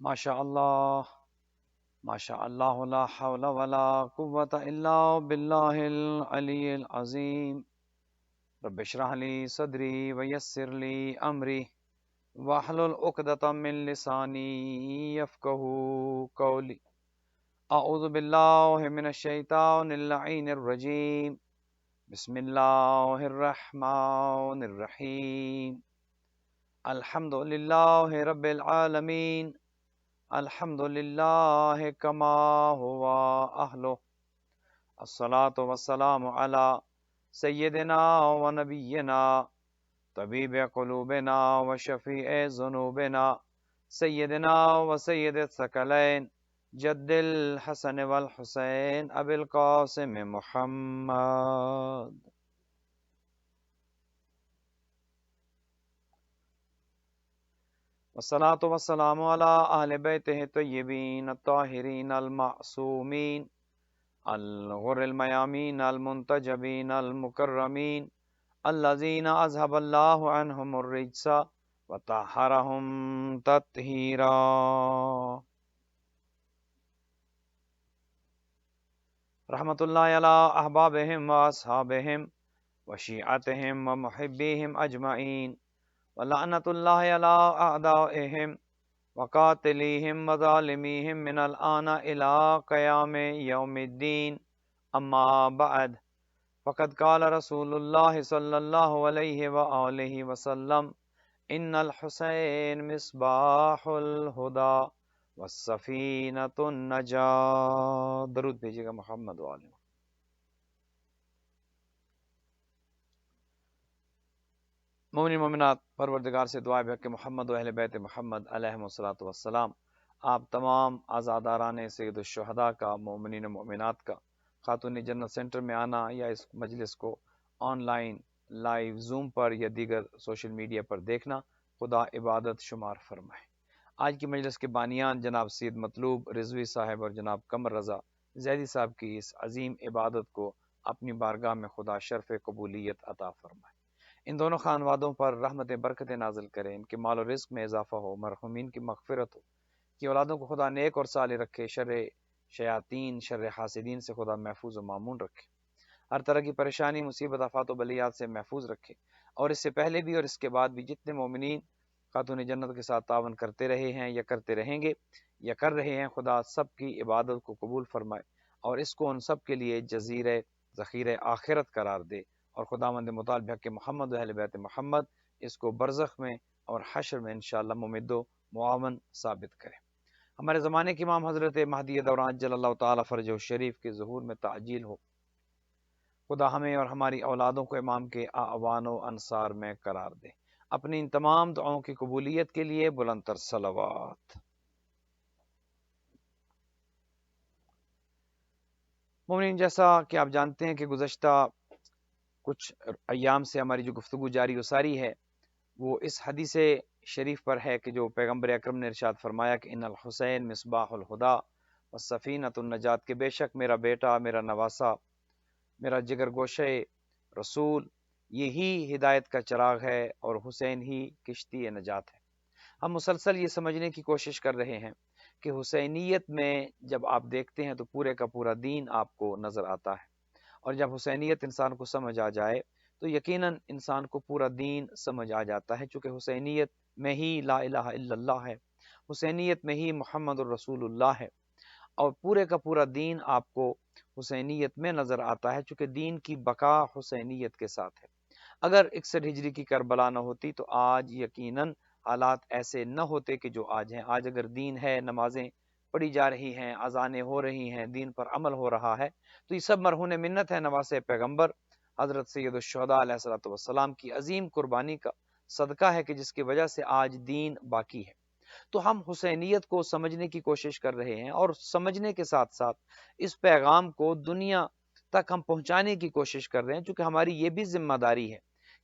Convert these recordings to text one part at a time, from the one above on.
ماشاء اللہ ماشاء اللہ لا حول ولا قوة الا باللہ العلی العظیم رب اشرح لی صدری ویسر لی امری واحلل عقدۃ من لسانی یفقهوا قولی اعوذ باللہ من الشیطان اللعین الرجیم بسم اللہ الرحمن الرحیم الحمد للہ رب العالمین الحمد للہ کما ہوا اہلہ الصلاة والسلام علی سیدنا و نبینا طبیب قلوبنا و شفیع ذنوبنا سیدنا و سید الثقلین جد الحسن والحسین ابی القاسم محمد والصلاة والسلام علی اہل بیتہ الطیبین الطاہرین المعصومین الغر المیامین المنتجبین المکرمین الذین اذهب اللہ عنہم الرجس وطہرہم تطہیرا رحمت اللہ علی احبابہم و اصحابہم و شیعتہم و محبیہم اجمعین ولعنت اللہ علی اعدائہم وقاتلیہم وظالمیہم من الآن الى قیام یوم الدین اما بعد فقد قال رسول اللہ صلی اللہ علیہ وآلہ وسلم ان الحسین مصباح الہدا والسفینۃ النجاة. درود بھیجیے گا محمد وآلہ. مومنین مومنات، پروردگار سے دعا ہے کہ محمد و اہل بیت محمد علیہم الصلوۃ والسلام آپ تمام آزاداران سید الشہداء کا، مومنین و مومنات کا خاتون جنت سینٹر میں آنا یا اس مجلس کو آن لائن لائیو زوم پر یا دیگر سوشل میڈیا پر دیکھنا خدا عبادت شمار فرمائے. آج کی مجلس کے بانیان جناب سید مطلوب رضوی صاحب اور جناب قمر رضا زیدی صاحب کی اس عظیم عبادت کو اپنی بارگاہ میں خدا شرف قبولیت عطا فرمائے. ان دونوں خانوادوں پر رحمت برکت نازل کرے، ان کے مال و رزق میں اضافہ ہو، مرحومین کی مغفرت ہو، کہ اولادوں کو خدا نیک اور صالح رکھے، شر شیاطین شر حاسدین سے خدا محفوظ و معمون رکھے، ہر طرح کی پریشانی مصیبت آفات و بلیات سے محفوظ رکھے، اور اس سے پہلے بھی اور اس کے بعد بھی جتنے مومنین خاتون جنت کے ساتھ تعاون کرتے رہے ہیں یا کرتے رہیں گے یا کر رہے ہیں، خدا سب کی عبادت کو قبول فرمائے اور اس کو ان سب کے لیے جزیرہ ذخیرہ آخرت قرار دے، اور خداوند متعال بحق محمد و اہل بیت محمد اس کو برزخ میں اور حشر میں انشاءاللہ ممد و معاون ثابت کرے. ہمارے زمانے کے امام حضرت مہدی دوران جل اللہ تعالی فرجہ شریف کے ظہور میں تعجیل ہو. خدا ہمیں اور ہماری اولادوں کو امام کے اعوان و انصار میں قرار دے. اپنی ان تمام دعاؤں کی قبولیت کے لیے بلند تر صلوات. مومنین، جیسا کہ آپ جانتے ہیں کہ گزشتہ کچھ ایام سے ہماری جو گفتگو جاری و ساری ہے وہ اس حدیث شریف پر ہے کہ جو پیغمبر اکرم نے ارشاد فرمایا کہ ان الحسین مصباح الہدا والسفینۃ النجات، کہ بے شک میرا بیٹا، میرا نواسا، میرا جگر گوشے رسول یہی ہدایت کا چراغ ہے اور حسین ہی کشتی نجات ہے. ہم مسلسل یہ سمجھنے کی کوشش کر رہے ہیں کہ حسینیت میں جب آپ دیکھتے ہیں تو پورے کا پورا دین آپ کو نظر آتا ہے، اور جب حسینیت انسان کو سمجھ آ جائے تو یقیناً انسان کو پورا دین سمجھ آ جاتا ہے، چونکہ حسینیت میں ہی لا الہ الا اللہ ہے، حسینیت میں ہی محمد الرسول اللہ ہے، اور پورے کا پورا دین آپ کو حسینیت میں نظر آتا ہے، چونکہ دین کی بقا حسینیت کے ساتھ ہے. اگر 61 ہجری کی کربلا نہ ہوتی تو آج یقیناً حالات ایسے نہ ہوتے کہ جو آج ہیں. آج اگر دین ہے، نمازیں پڑھی جا رہی ہیں، اذانیں ہو رہی ہیں، دین پر عمل ہو رہا ہے، تو یہ سب مرہون منت ہے نواسے پیغمبر حضرت سید الشہداء علیہ الصلوۃ والسلام کی عظیم قربانی کا صدقہ ہے کہ جس کی وجہ سے آج دین باقی ہے. تو ہم حسینیت کو سمجھنے کی کوشش کر رہے ہیں، اور سمجھنے کے ساتھ ساتھ اس پیغام کو دنیا تک ہم پہنچانے کی کوشش کر رہے ہیں، چونکہ ہماری یہ بھی ذمہ داری ہے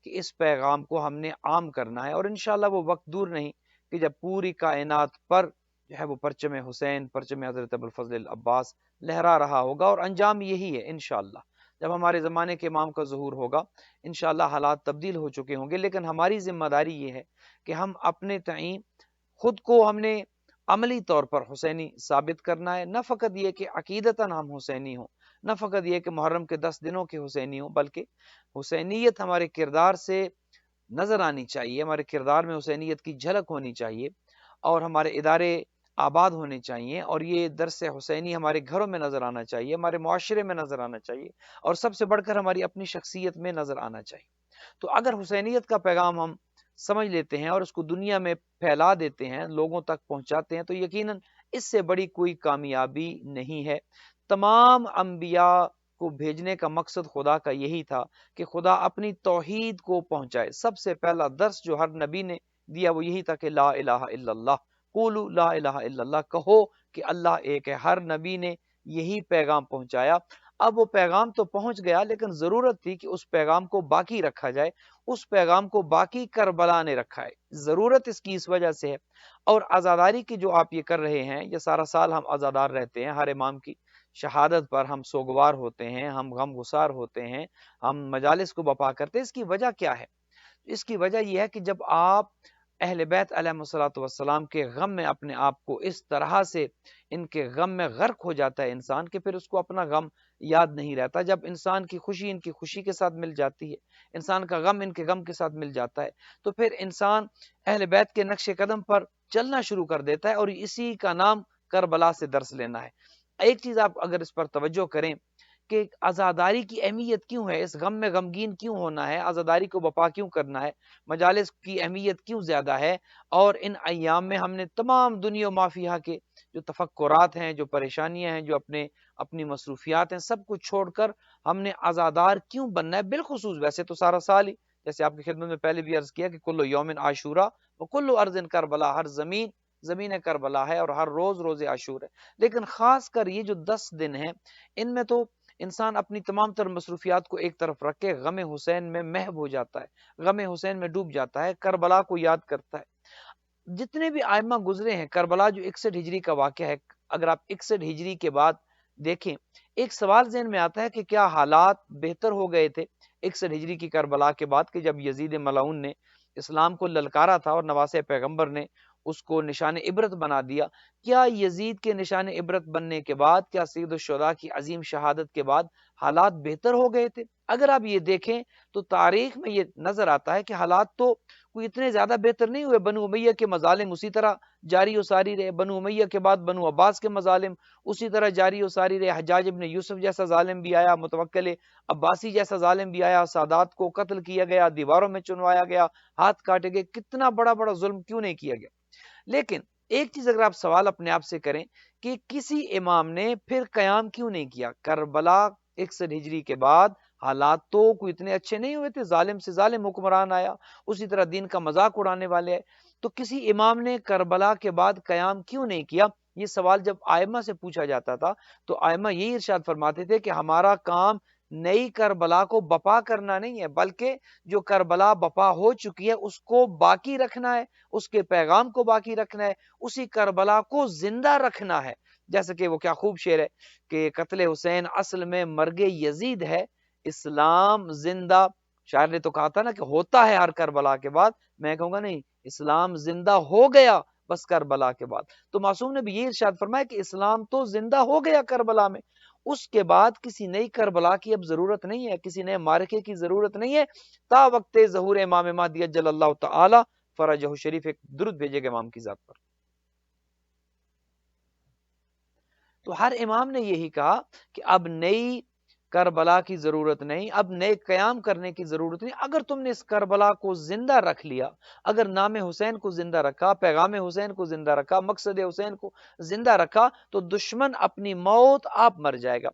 کہ اس پیغام کو ہم نے عام کرنا ہے، اور انشاءاللہ وہ وقت دور نہیں کہ جب پوری کائنات پر جو ہے وہ پرچم حسین، پرچم حضرت ابوالفضل العباس لہرا رہا ہوگا، اور انجام یہی ہے انشاءاللہ. جب ہمارے زمانے کے امام کا ظہور ہوگا انشاءاللہ حالات تبدیل ہو چکے ہوں گے، لیکن ہماری ذمہ داری یہ ہے کہ ہم اپنے تعین خود کو ہم نے عملی طور پر حسینی ثابت کرنا ہے، نہ فقط یہ کہ عقیدتاً ہم حسینی ہوں، نہ فقط یہ کہ محرم کے 10 دنوں کے حسینی ہوں، بلکہ حسینیت ہمارے کردار سے نظر آنی چاہیے، ہمارے کردار میں حسینیت کی جھلک ہونی چاہیے، اور ہمارے ادارے آباد ہونے چاہیے، اور یہ درس حسینی ہمارے گھروں میں نظر آنا چاہیے، ہمارے معاشرے میں نظر آنا چاہیے، اور سب سے بڑھ کر ہماری اپنی شخصیت میں نظر آنا چاہیے۔ تو اگر حسینیت کا پیغام ہم سمجھ لیتے ہیں اور اس کو دنیا میں پھیلا دیتے ہیں، لوگوں تک پہنچاتے ہیں، تو یقیناً اس سے بڑی کوئی کامیابی نہیں ہے۔ تمام انبیاء کو بھیجنے کا مقصد خدا کا یہی تھا کہ خدا اپنی توحید کو پہنچائے۔ سب سے پہلا درس جو ہر نبی نے دیا وہ یہی تھا کہ لا الہ الا اللہ، قولوا لا الہ الا اللہ، کہو کہ اللہ ایک ہے۔ ہر نبی نے یہی پیغام پہنچایا۔ اب وہ پیغام تو پہنچ گیا، لیکن ضرورت تھی کہ اس پیغام کو باقی رکھا جائے۔ اس پیغام کو باقی کربلا نے رکھا ہے، ضرورت اس کی اس وجہ سے ہے۔ اور عزاداری کی جو آپ یہ کر رہے ہیں، یہ سارا سال ہم عزادار رہتے ہیں، ہر امام کی شہادت پر ہم سوگوار ہوتے ہیں، ہم غم گسار ہوتے ہیں، ہم مجالس کو بپا کرتے ہیں۔ اس کی وجہ کیا ہے؟ اس کی وجہ یہ ہے کہ جب آپ اہل بیت علیہ الصلوۃ والسلام کے غم میں اپنے آپ کو اس طرح سے ان کے غم میں غرق ہو جاتا ہے انسان، کہ پھر اس کو اپنا غم یاد نہیں رہتا۔ جب انسان کی خوشی ان کی خوشی کے ساتھ مل جاتی ہے، انسان کا غم ان کے غم کے ساتھ مل جاتا ہے، تو پھر انسان اہل بیت کے نقش قدم پر چلنا شروع کر دیتا ہے، اور اسی کا نام کربلا سے درس لینا ہے۔ ایک چیز آپ اگر اس پر توجہ کریں کہ عزاداری کی اہمیت کیوں ہے، اس غم میں غمگین کیوں ہونا ہے، عزاداری کو بپا کیوں کرنا ہے، مجالس کی اہمیت کیوں زیادہ ہے، اور ان ایام میں ہم نے تمام دنیا و مافیہ کے جو تفکرات ہیں، جو پریشانیاں ہیں، جو اپنی مصروفیات ہیں، سب کچھ چھوڑ کر ہم نے عزادار کیوں بننا ہے؟ بالخصوص ویسے تو سارا سال ہی، جیسے آپ کی خدمت میں پہلے بھی عرض کیا کہ کل یوم عاشورہ و کل ارض کربلا، ہر زمین کربلا ہے، اور ہر روز روز عاشور ہے۔ لیکن خاص کر یہ جو 10 دن ہیں، ان میں تو انسان اپنی تمام تر مصروفیات کو ایک طرف رکھ کے غم حسین میں محو ہو جاتا ہے، غم حسین میں ڈوب جاتا ہے، کربلا کو یاد کرتا ہے۔ جتنے بھی آئمہ گزرے ہیں، کربلا جو 61 ہجری کا واقعہ ہے، اگر آپ 61 ہجری کے بعد دیکھیں، ایک سوال ذہن میں آتا ہے کہ کیا حالات بہتر ہو گئے تھے 61 ہجری کی کربلا کے بعد، کہ جب یزید ملعون نے اسلام کو للکارا تھا اور نواسہ پیغمبر نے اس کو نشان عبرت بنا دیا؟ کیا یزید کے نشان عبرت بننے کے بعد، کیا سید الشہداء کی عظیم شہادت کے بعد حالات بہتر ہو گئے تھے؟ اگر آپ یہ دیکھیں تو تاریخ میں یہ نظر آتا ہے کہ حالات تو کوئی اتنے زیادہ بہتر نہیں ہوئے۔ بنو امیہ کے مظالم اسی طرح جاری و ساری رہے، بنو امیہ کے بعد بنو عباس کے مظالم اسی طرح جاری و ساری رہے، حجاج ابن یوسف جیسا ظالم بھی آیا، متوکل عباسی جیسا ظالم بھی آیا، سادات کو قتل کیا گیا، دیواروں میں چنوایا گیا، ہاتھ کاٹے گئے، کتنا بڑا بڑا ظلم کیوں نہیں کیا گیا؟ لیکن ایک چیز اگر آپ سوال اپنے آپ سے کریں کہ کسی امام نے پھر قیام کیوں نہیں کیا؟ کربلا 61 ہجری کے بعد حالات تو کوئی اتنے اچھے نہیں ہوئے تھے، ظالم سے ظالم حکمران آیا، اسی طرح دین کا مذاق اڑانے والے ہیں، تو کسی امام نے کربلا کے بعد قیام کیوں نہیں کیا؟ یہ سوال جب آئمہ سے پوچھا جاتا تھا تو آئمہ یہی ارشاد فرماتے تھے کہ ہمارا کام نئی کربلا کو بپا کرنا نہیں ہے، بلکہ جو کربلا بپا ہو چکی ہے اس کو باقی رکھنا ہے، اس کے پیغام کو باقی رکھنا ہے، اسی کربلا کو زندہ رکھنا ہے۔ جیسے کہ وہ کیا خوب شعر ہے کہ قتل حسین اصل میں مرگ یزید ہے، اسلام زندہ۔ شاعر نے تو کہا تھا نا کہ ہوتا ہے ہر کربلا کے بعد، میں کہوں گا نہیں، اسلام زندہ ہو گیا بس کربلا کے بعد۔ تو معصوم نے بھی یہ ارشاد فرمایا کہ اسلام تو زندہ ہو گیا کربلا میں، اس کے بعد کسی نئی کربلا کی اب ضرورت نہیں ہے، کسی نئے معرکے کی ضرورت نہیں ہے، تا وقت ظہور امام مہدی اجل اللہ تعالی فرجہ شریف۔ ایک درود بھیجے گا امام کی ذات پر۔ تو ہر امام نے یہی کہا کہ اب نئی کربلا کی ضرورت نہیں، اب نئے قیام کرنے کی ضرورت نہیں۔ اگر تم نے اس کربلا کو زندہ رکھ لیا، اگر نام حسین کو زندہ رکھا، پیغام حسین کو زندہ رکھا، مقصد حسین کو زندہ رکھا، تو دشمن اپنی موت آپ مر جائے گا۔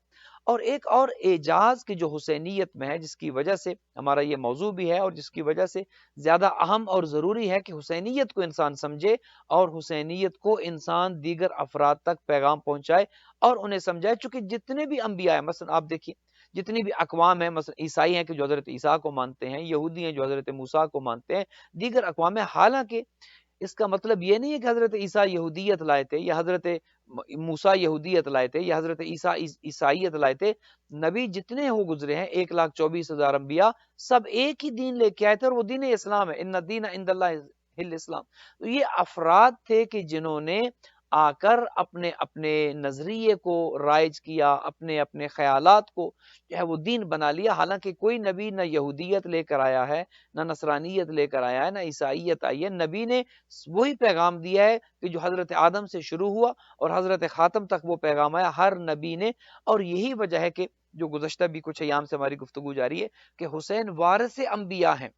اور ایک اور اعجاز کی جو حسینیت میں ہے، جس کی وجہ سے ہمارا یہ موضوع بھی ہے، اور جس کی وجہ سے زیادہ اہم اور ضروری ہے کہ حسینیت کو انسان سمجھے، اور حسینیت کو انسان دیگر افراد تک پیغام پہنچائے اور انہیں سمجھائے۔ چونکہ جتنے بھی انبیاء ہیں، مثلا آپ دیکھیے جتنی بھی اقوام ہیں، مثلا عیسائی ہیں کہ جو حضرت عیسیٰ کو مانتے ہیں، یہودی ہیں جو حضرت موسیٰ کو مانتے ہیں، دیگر اقوام ہیں، حالانکہ اس کا مطلب یہ نہیں ہے کہ حضرت عیسیٰ یہودیت لائے تھے، یا حضرت موسیٰ یہودیت لائے تھے، یا حضرت عیسیٰ عیسائیت لائے تھے۔ نبی جتنے ہو گزرے ہیں، 1,24,000 انبیاء، سب ایک ہی دین لے کے آئے تھے، اور وہ دین اسلام ہے۔ ان الدین عند اللہ الاسلام۔ تو یہ افراد تھے کہ جنہوں نے آ کر اپنے اپنے نظریے کو رائج کیا، اپنے اپنے خیالات کو جو ہے وہ دین بنا لیا، حالانکہ کوئی نبی نہ یہودیت لے کر آیا ہے، نہ نصرانیت لے کر آیا ہے، نہ عیسائیت آئی ہے۔ نبی نے وہی پیغام دیا ہے کہ جو حضرت آدم سے شروع ہوا اور حضرت خاتم تک وہ پیغام آیا ہر نبی نے، اور یہی وجہ ہے کہ جو گزشتہ بھی کچھ ایام سے ہماری گفتگو جاری ہے کہ حسین وارث انبیاء ہیں۔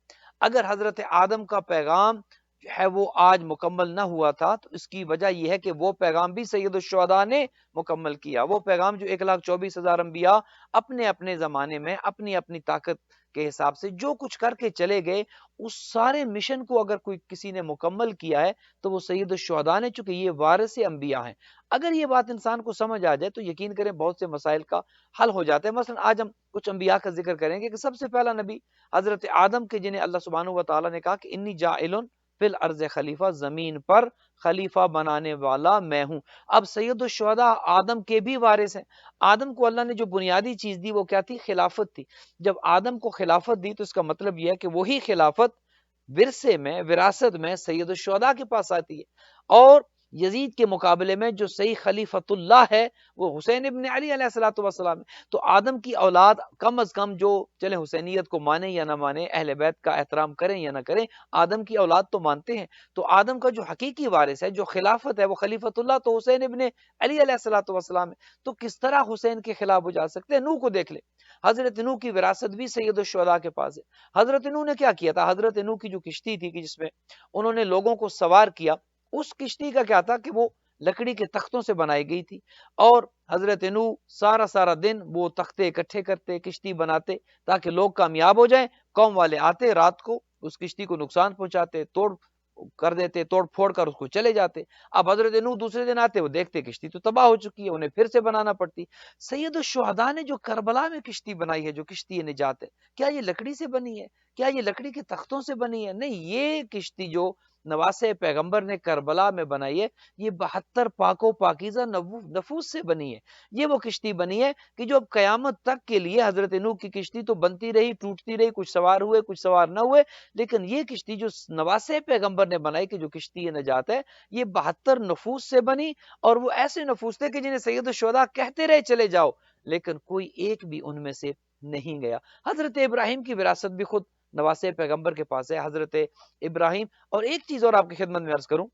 اگر حضرت آدم کا پیغام جو ہے وہ آج مکمل نہ ہوا تھا تو اس کی وجہ یہ ہے کہ وہ پیغام بھی سید الشہداء نے مکمل کیا۔ وہ پیغام جو 1,24,000 انبیاء اپنے اپنے زمانے میں اپنی اپنی طاقت کے حساب سے جو کچھ کر کے چلے گئے، اس سارے مشن کو اگر کوئی کسی نے مکمل کیا ہے تو وہ سید الشہداء نے، چونکہ یہ وارث انبیاء ہیں۔ اگر یہ بات انسان کو سمجھ آ جائے تو یقین کریں بہت سے مسائل کا حل ہو جاتا ہے۔ مثلا آج ہم کچھ انبیاء کا ذکر کریں گے کہ سب سے پہلا نبی حضرت آدم کے، جنہیں اللہ سبحانہ و تعالیٰ نے کہا کہ انی جاعل فی الارض خلیفہ، زمین پر خلیفہ بنانے والا میں ہوں۔ اب سید الشہداء آدم کے بھی وارث ہیں۔ آدم کو اللہ نے جو بنیادی چیز دی وہ کیا تھی؟ خلافت تھی۔ جب آدم کو خلافت دی تو اس کا مطلب یہ ہے کہ وہی خلافت ورثے میں، وراثت میں سید الشہداء کے پاس آتی ہے، اور یزید کے مقابلے میں جو صحیح خلیفۃ اللہ ہے وہ حسین ابن علی علیہ الصلوۃ والسلام ہے۔ تو آدم کی اولاد کم از کم جو چلے حسینیت کو مانے یا نہ مانے، اہل بیت کا احترام کریں یا نہ کریں، آدم کی اولاد تو مانتے ہیں۔ تو آدم کا جو حقیقی وارث ہے، جو خلافت ہے، وہ خلیفۃ اللہ تو حسین ابن علی علیہ الصلوۃ والسلام ہے۔ تو کس طرح حسین کے خلاف ہو جا سکتے ہیں؟ نوح کو دیکھ لیں، حضرت نوح کی وراثت بھی سید الشہداء کے پاس ہے۔ حضرت نوح نے کیا کیا تھا؟ حضرت نوح کی جو کشتی تھی کہ جس میں انہوں نے لوگوں کو سوار کیا، اس کشتی کا کیا تھا کہ وہ لکڑی کے تختوں سے بنائی گئی تھی، اور حضرت نوح سارا دن وہ تختے اکٹھے کرتے، کشتی بناتے تاکہ لوگ کامیاب ہو جائیں۔ قوم والے آتے، رات کو اس کشتی کو نقصان پہنچاتے، توڑ کر دیتے، توڑ پھوڑ کر اس کو چلے جاتے۔ اب حضرت نوح دوسرے دن آتے، وہ دیکھتے کشتی تو تباہ ہو چکی ہے، انہیں پھر سے بنانا پڑتی۔ سید الشہداء نے جو کربلا میں کشتی بنائی ہے، جو کشتی نجات ہے، کیا یہ لکڑی سے بنی ہے؟ کیا یہ لکڑی کے تختوں سے بنی ہے؟ نہیں، یہ کشتی جو نواسے پیغمبر نے کربلا میں بنائی ہے، یہ 72 پاک و پاکیزہ نفوس سے بنی ہے۔ یہ وہ کشتی بنی ہے کہ جو اب قیامت تک کے لیے حضرت نوح کی کشتی تو بنتی رہی، ٹوٹتی رہی، کچھ سوار ہوئے، کچھ سوار نہ ہوئے، لیکن یہ کشتی جو نواسے پیغمبر نے بنائی کہ جو کشتی نجات ہے، یہ 72 نفوس سے بنی، اور وہ ایسے نفوس تھے کہ جنہیں سید الشہداء کہتے رہے چلے جاؤ، لیکن کوئی ایک بھی ان میں سے نہیں گیا۔ حضرت ابراہیم کی وراثت بھی خود نواسے پیغمبر کے پاس ہے، حضرت ابراہیم۔ اور ایک چیز اور آپ کی خدمت میں عرض کروں،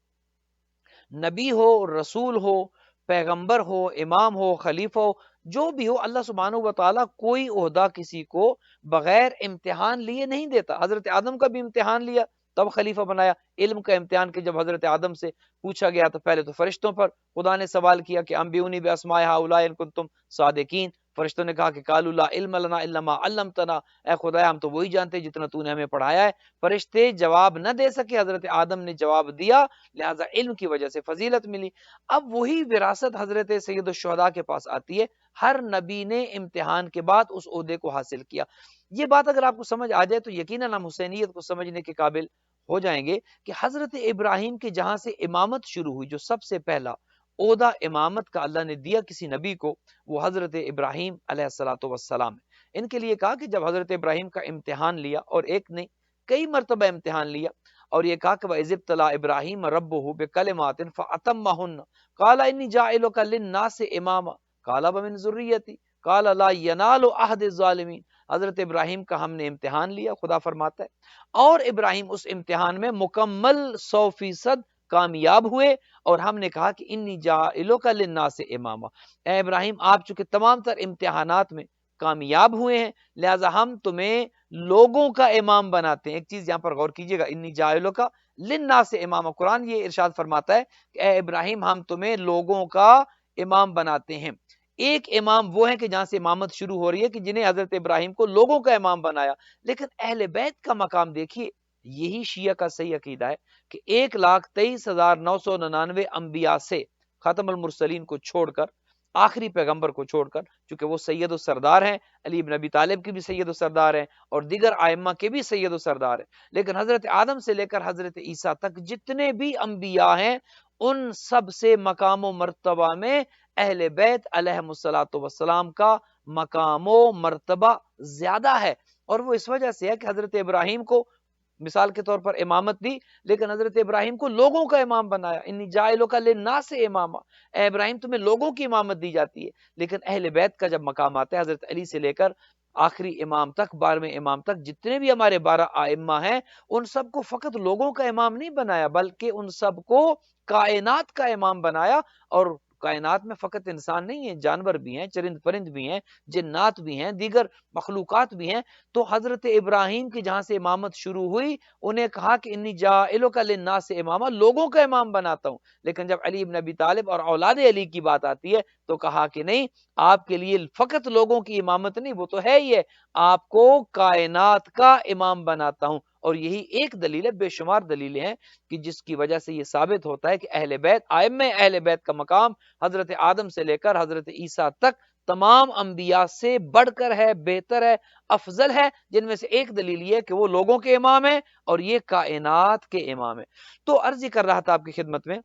نبی ہو، رسول ہو، پیغمبر ہو، امام ہو، خلیفہ ہو، جو بھی ہو، اللہ سبحانہ و تعالیٰ کوئی عہدہ کسی کو بغیر امتحان لیے نہیں دیتا۔ حضرت آدم کا بھی امتحان لیا تب خلیفہ بنایا۔ علم کا امتحان کہ جب حضرت آدم سے پوچھا گیا تو پہلے تو فرشتوں پر خدا نے سوال کیا کہ انبئونی باسماء ہؤلاء ان کنتم صادقین۔ فرشتوں نے کہا کہ قالوا لا علم لنا الا ما علمتنا، اے خدایا ہم تو وہی جانتے جتنا تو نے ہمیں پڑھایا ہے۔ فرشتے جواب نہ دے سکے، حضرت آدم نے جواب دیا، لہذا علم کی وجہ سے فضیلت ملی۔ اب وہی وراثت حضرت سید الشہداء کے پاس آتی ہے، ہر نبی نے امتحان کے بعد اس عہدے کو حاصل کیا۔ یہ بات اگر آپ کو سمجھ آ جائے تو یقیناً ہم حسینیت کو سمجھنے کے قابل ہو جائیں گے کہ حضرت ابراہیم کے جہاں سے امامت شروع ہوئی، جو سب سے پہلا عہدہ امامت کا اللہ نے دیا کسی نبی کو، وہ حضرت ابراہیم علیہ الصلوۃ والسلام ہے۔ ان کے لیے کہا کہ جب حضرت ابراہیم کا امتحان لیا، اور ایک نہیں کئی مرتبہ امتحان لیا، اور یہ کہا کہ وَإِذِ ابْتَلَىٰ إِبْرَاهِيمَ رَبُّهُ بِكَلِمَاتٍ فَأَتَمَّهُنَّ قَالَ إِنِّي جَاعِلُكَ لِلنَّاسِ إِمَامًا قَالَ وَمِن ذُرِّيَّتِي قَالَ لَا يَنَالُ عَهْدِ الظَّالِمِينَ۔ حضرت ابراہیم کا ہم نے امتحان لیا، خدا فرماتا ہے، اور ابراہیم اس امتحان میں مکمل 100% کامیاب ہوئے، اور ہم نے کہا کہ انی جاعلک للناس اماما، اے ابراہیم آپ چونکہ تمام تر امتحانات میں کامیاب ہوئے ہیں، لہٰذا ہم تمہیں لوگوں کا امام بناتے ہیں۔ ایک چیز یہاں پر غور کیجئے گا، انی جاعلک للناس اماما، قرآن یہ ارشاد فرماتا ہے کہ اے ابراہیم ہم تمہیں لوگوں کا امام بناتے ہیں۔ ایک امام وہ ہے کہ جہاں سے امامت شروع ہو رہی ہے کہ جنہیں حضرت ابراہیم کو لوگوں کا امام بنایا، لیکن اہل بیت کا مقام دیکھیے، یہی شیعہ کا صحیح عقیدہ ہے کہ 1,23,999 انبیاء سے ختم المرسلین کو چھوڑ کر، آخری پیغمبر کو چھوڑ کر، چونکہ وہ سید و سردار ہیں، علی بن ابی طالب کے بھی سید و سردار ہیں، اور دیگر ائمہ کے بھی سید و سردار ہیں، لیکن حضرت آدم سے لے کر حضرت عیسیٰ تک جتنے بھی انبیاء ہیں، ان سب سے مقام و مرتبہ میں اہل بیت علیہم الصلوۃ والسلام کا مقام و مرتبہ زیادہ ہے۔ اور وہ اس وجہ سے ہے کہ حضرت ابراہیم کو مثال کے طور پر امامت دی، لیکن حضرت ابراہیم کو لوگوں کا امام بنایا، انی جاعلک للناس اماما، اے ابراہیم تمہیں لوگوں کی امامت دی جاتی ہے۔ لیکن اہل بیت کا جب مقام آتا ہے، حضرت علی سے لے کر آخری امام تک، 12ویں امام تک، جتنے بھی ہمارے 12 ائمہ ہیں، ان سب کو فقط لوگوں کا امام نہیں بنایا، بلکہ ان سب کو کائنات کا امام بنایا۔ اور کائنات میں فقط انسان نہیں ہیں، جانور بھی ہیں، چرند پرند بھی ہیں، جنات بھی ہیں، دیگر مخلوقات بھی ہیں۔ تو حضرت ابراہیم کی جہاں سے امامت شروع ہوئی، انہیں کہا کہ انی جاعلک للناس اماما، لوگوں کا امام بناتا ہوں۔ لیکن جب علی بن ابی طالب اور اولاد علی کی بات آتی ہے تو کہا کہ نہیں، آپ کے لیے فقط لوگوں کی امامت نہیں، وہ تو ہے ہی ہے، آپ کو کائنات کا امام بناتا ہوں۔ اور یہی ایک دلیل ہے، بے شمار دلیلیں ہیں کہ جس کی وجہ سے یہ ثابت ہوتا ہے کہ اہل بیت، ائمہ اہل بیت کا مقام حضرت آدم سے لے کر حضرت عیسیٰ تک تمام انبیاء سے بڑھ کر ہے، بہتر ہے، افضل ہے، جن میں سے ایک دلیل یہ ہے کہ وہ لوگوں کے امام ہیں اور یہ کائنات کے امام ہیں۔ تو عرض ہی کر رہا تھا آپ کی خدمت میں،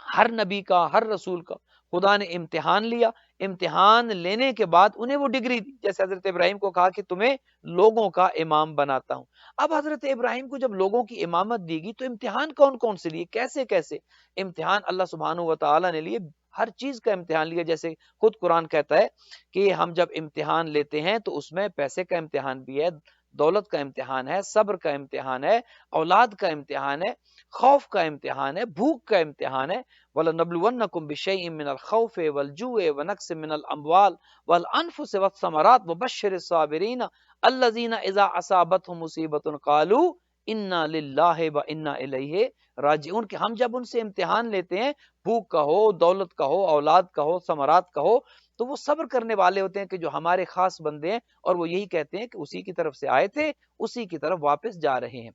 ہر نبی کا، ہر رسول کا خدا نے امتحان لیا، امتحان لینے کے بعد انہیں وہ ڈگری دی، جیسے حضرت ابراہیم کو کہا کہ تمہیں لوگوں کا امام بناتا ہوں۔ اب حضرت ابراہیم کو جب لوگوں کی امامت دی گئی تو امتحان کون کون سے لیے، کیسے کیسے امتحان اللہ سبحانہ و تعالیٰ نے لیے، ہر چیز کا امتحان لیا۔ جیسے خود قرآن کہتا ہے کہ ہم جب امتحان لیتے ہیں تو اس میں پیسے کا امتحان بھی ہے، دولت کا امتحان ہے، صبر کا امتحان ہے، اولاد کا امتحان ہے، خوف کا امتحان ہے، بھوک کا امتحان ہے۔ وَلَنَبْلُوَنَّكُمْ بِشَيْءٍ مِّنَ الْخَوْفِ وَالْجُوعِ وَنَقْصٍ مِّنَ الْأَمْوَالِ وَالْأَنفُسِ وَالثَّمَرَاتِ وَبَشِّرِ الصَّابِرِينَ الَّذِينَ إِذَا أَصَابَتْهُمْ مُصِيبَةٌ قَالُوا إِنَّا لِلَّهِ وَإِنَّا إِلَيْهِ راجعون، کہ ہم جب ان سے امتحان لیتے ہیں، بھوک کا ہو، دولت کا ہو، اولاد کا ہو، ثمرات کا ہو، تو وہ صبر کرنے والے ہوتے ہیں کہ جو ہمارے خاص بندے ہیں، اور وہ یہی کہتے ہیں کہ اسی کی طرف سے آئے تھے، اسی کی طرف واپس جا رہے ہیں۔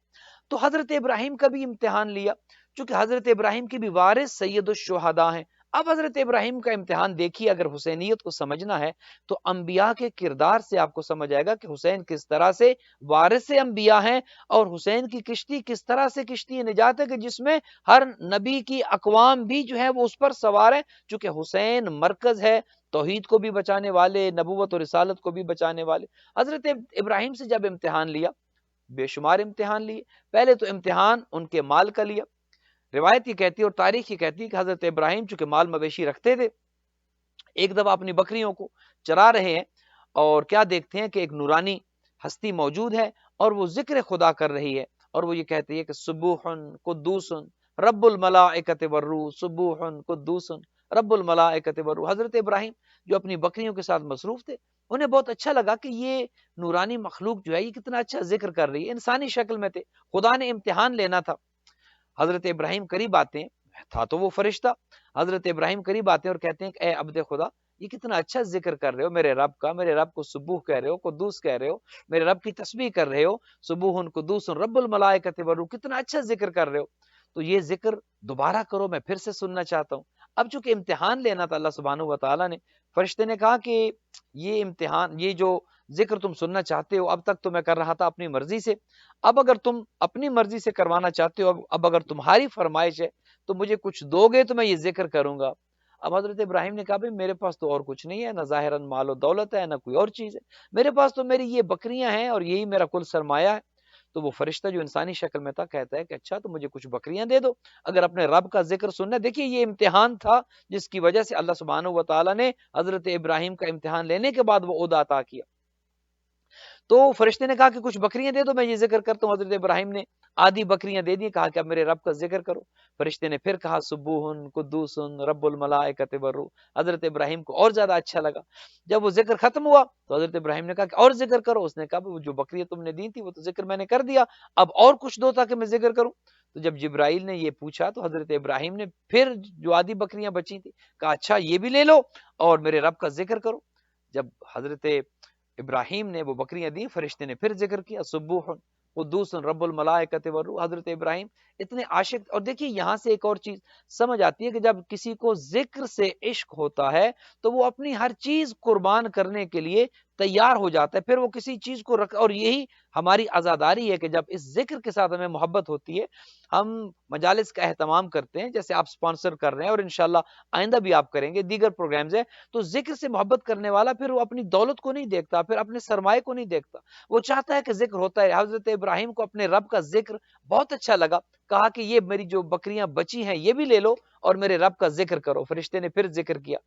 تو حضرت ابراہیم کا بھی امتحان لیا، چونکہ حضرت ابراہیم کی بھی وارث سید الشہداء ہیں۔ اب حضرت ابراہیم کا امتحان دیکھیے، اگر حسینیت کو سمجھنا ہے تو انبیاء کے کردار سے آپ کو سمجھ آئے گا کہ حسین کس طرح سے وارث انبیاء ہیں، اور حسین کی کشتی کس طرح سے کشتی نجات ہے کہ جس میں ہر نبی کی اقوام بھی جو ہے وہ اس پر سوار ہے، چونکہ حسین مرکز ہے، توحید کو بھی بچانے والے، نبوت اور رسالت کو بھی بچانے والے۔ حضرت ابراہیم سے جب امتحان لیا، بے شمار امتحان لیے، پہلے تو امتحان ان کے مال کا لیا۔ روایت یہ کہتی ہے اور تاریخ یہ کہتی ہے کہ حضرت ابراہیم چونکہ مال مویشی رکھتے تھے، ایک دفعہ اپنی بکریوں کو چرا رہے ہیں اور کیا دیکھتے ہیں کہ ایک نورانی ہستی موجود ہے اور وہ ذکر خدا کر رہی ہے، اور وہ یہ کہتی ہے کہ سبوح قدوس رب الملائکۃ والروح، سبوح قدوس رب الملائکۃ والروح۔ حضرت ابراہیم جو اپنی بکریوں کے ساتھ مصروف تھے، انہیں بہت اچھا لگا کہ یہ نورانی مخلوق جو ہے یہ کتنا اچھا ذکر کر رہی ہے، انسانی شکل میں تھے، خدا نے امتحان لینا تھا۔ حضرت ابراہیم قریب آتے ہیں، تھا تو وہ فرشتہ، حضرت ابراہیم قریب آتے ہیں اور کہتے ہیں کہ اے عبد خدا، یہ کتنا اچھا ذکر کر رہے ہو میرے رب کا، میرے رب کو سبوح کہہ رہے ہو، قدوس کہہ رہے ہو، میرے رب کی تسبیح کر رہے ہو، سبوح قدوس رب الملائکۃ والروح، کتنا اچھا ذکر کر رہے ہو، تو یہ ذکر دوبارہ کرو، میں پھر سے سننا چاہتا ہوں۔ اب چونکہ امتحان لینا تھا اللہ سبحانہ و تعالیٰ نے، فرشتے نے کہا کہ یہ امتحان، یہ جو ذکر تم سننا چاہتے ہو، اب تک تو میں کر رہا تھا اپنی مرضی سے، اب اگر تم اپنی مرضی سے کروانا چاہتے ہو، اب اگر تمہاری فرمائش ہے تو مجھے کچھ دو گے تو میں یہ ذکر کروں گا۔ اب حضرت ابراہیم نے کہا بھئی میرے پاس تو اور کچھ نہیں ہے، نہ ظاہراً مال و دولت ہے، نہ کوئی اور چیز ہے، میرے پاس تو میری یہ بکریاں ہیں اور یہی میرا کل سرمایہ ہے۔ تو وہ فرشتہ جو انسانی شکل میں تھا کہتا ہے کہ اچھا تو مجھے کچھ بکریاں دے دو اگر اپنے رب کا ذکر سننا ہے۔ دیکھیے یہ امتحان تھا جس کی وجہ سے اللہ سبحانہ و تعالیٰ نے حضرت ابراہیم کا امتحان لینے کے بعد وہ عہدہ عطا کیا۔ تو فرشتے نے کہا کہ کچھ بکریاں دے دو، میں یہ ذکر کرتا ہوں۔ حضرت ابراہیم نے آدھی بکریاں دے دی، کہا کہ اب میرے رب کا ذکر کرو۔ فرشتے نے پھر کہا سبوح قدوس رب الملائکۃ والروح۔ حضرت ابراہیم کو اور زیادہ اچھا لگا۔ جب وہ ذکر ختم ہوا تو حضرت ابراہیم نے کہا کہ اور ذکر کرو۔ اس نے کہا وہ جو بکریاں تم نے دی تھی وہ تو ذکر میں نے کر دیا، اب اور کچھ دو تاکہ میں ذکر کروں۔ تو جب جبرائیل نے یہ پوچھا تو حضرت ابراہیم نے پھر جو آدھی بکریاں بچی تھی کہا اچھا یہ بھی لے لو اور میرے رب کا ذکر کرو۔ جب حضرت ابراہیم نے وہ بکریاں دی، فرشتے نے پھر ذکر کیا سبوح قدوس رب الملائکۃ والروح۔ حضرت ابراہیم اتنے عاشق. اور دیکھیے یہاں سے ایک اور چیز سمجھ آتی ہے کہ جب کسی کو ذکر سے عشق ہوتا ہے تو وہ اپنی ہر چیز قربان کرنے کے لیے تیار ہو جاتا ہے. پھر وہ کسی چیز کو رکھ, اور یہی ہماری عزاداری ہے کہ جب اس ذکر کے ساتھ ہمیں محبت ہوتی ہے, ہم مجالس کا اہتمام کرتے ہیں جیسے آپ سپانسر کر رہے ہیں اور انشاءاللہ آئندہ بھی آپ کریں گے, دیگر پروگرامز ہیں, تو ذکر سے محبت کرنے والا پھر وہ اپنی دولت کو نہیں دیکھتا, پھر اپنے سرمایہ کو نہیں دیکھتا, وہ چاہتا ہے کہ ذکر ہوتا ہے. حضرت ابراہیم کو اپنے رب کا ذکر بہت اچھا لگا, کہا کہ یہ میری جو بکریاں بچی ہیں یہ بھی لے لو اور میرے رب کا ذکر کرو. فرشتے نے پھر ذکر کیا.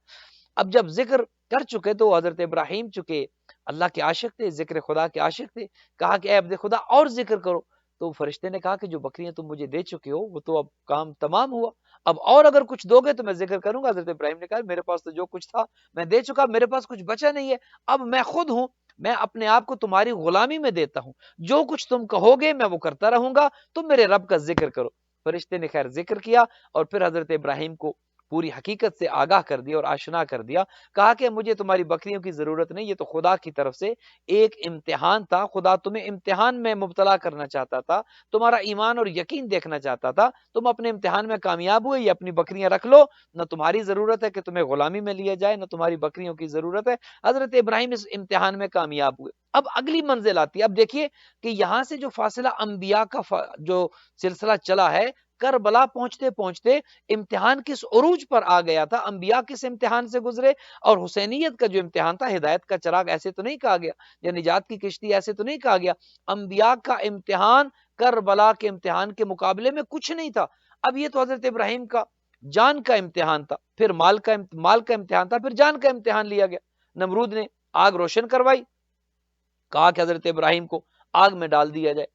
اب جب ذکر کر چکے تو حضرت ابراہیم چکے اللہ کے عاشق تھے, ذکر خدا کے عاشق تھے, کہا کہ اے عبد خدا اور ذکر کرو. تو فرشتے نے کہا کہ جو بکریاں تم مجھے دے چکے ہو وہ تو اب کام تمام ہوا, اب اور اگر کچھ دو گے تو میں ذکر کروں گا. حضرت ابراہیم نے کہا میرے پاس تو جو کچھ تھا میں دے چکا, میرے پاس کچھ بچا نہیں ہے, اب میں خود ہوں, میں اپنے آپ کو تمہاری غلامی میں دیتا ہوں, جو کچھ تم کہو گے میں وہ کرتا رہوں گا, تم میرے رب کا ذکر کرو. فرشتے نے خیر ذکر کیا اور پھر حضرت ابراہیم کو پوری حقیقت سے آگاہ کر دیا اور آشنا کر دیا. کہا کہ مجھے تمہاری بکریوں کی ضرورت نہیں, یہ تو خدا کی طرف سے ایک امتحان تھا, خدا تمہیں امتحان میں مبتلا کرنا چاہتا تھا, تمہارا ایمان اور یقین دیکھنا چاہتا تھا, تم اپنے امتحان میں کامیاب ہوئے, یہ اپنی بکریاں رکھ لو, نہ تمہاری ضرورت ہے کہ تمہیں غلامی میں لیا جائے, نہ تمہاری بکریوں کی ضرورت ہے. حضرت ابراہیم اس امتحان میں کامیاب ہوئے. اب اگلی منزل آتی ہے. اب دیکھیے کہ یہاں سے جو فاصلہ انبیاء کا جو سلسلہ چلا ہے, کربلا پہنچتے پہنچتے امتحان کس عروج پر آ گیا تھا, انبیاء کس امتحان سے گزرے, اور حسینیت کا جو امتحان تھا, ہدایت کا چراغ ایسے تو نہیں کہا گیا, یا نجات کی کشتی ایسے تو نہیں کہا گیا, انبیاء کا امتحان کربلا کے امتحان کے مقابلے میں کچھ نہیں تھا. اب یہ تو حضرت ابراہیم کا جان کا امتحان تھا, پھر مال کا امتحان تھا, پھر جان کا امتحان لیا گیا. نمرود نے آگ روشن کروائی, کہا کہ حضرت ابراہیم کو آگ میں ڈال دیا جائے.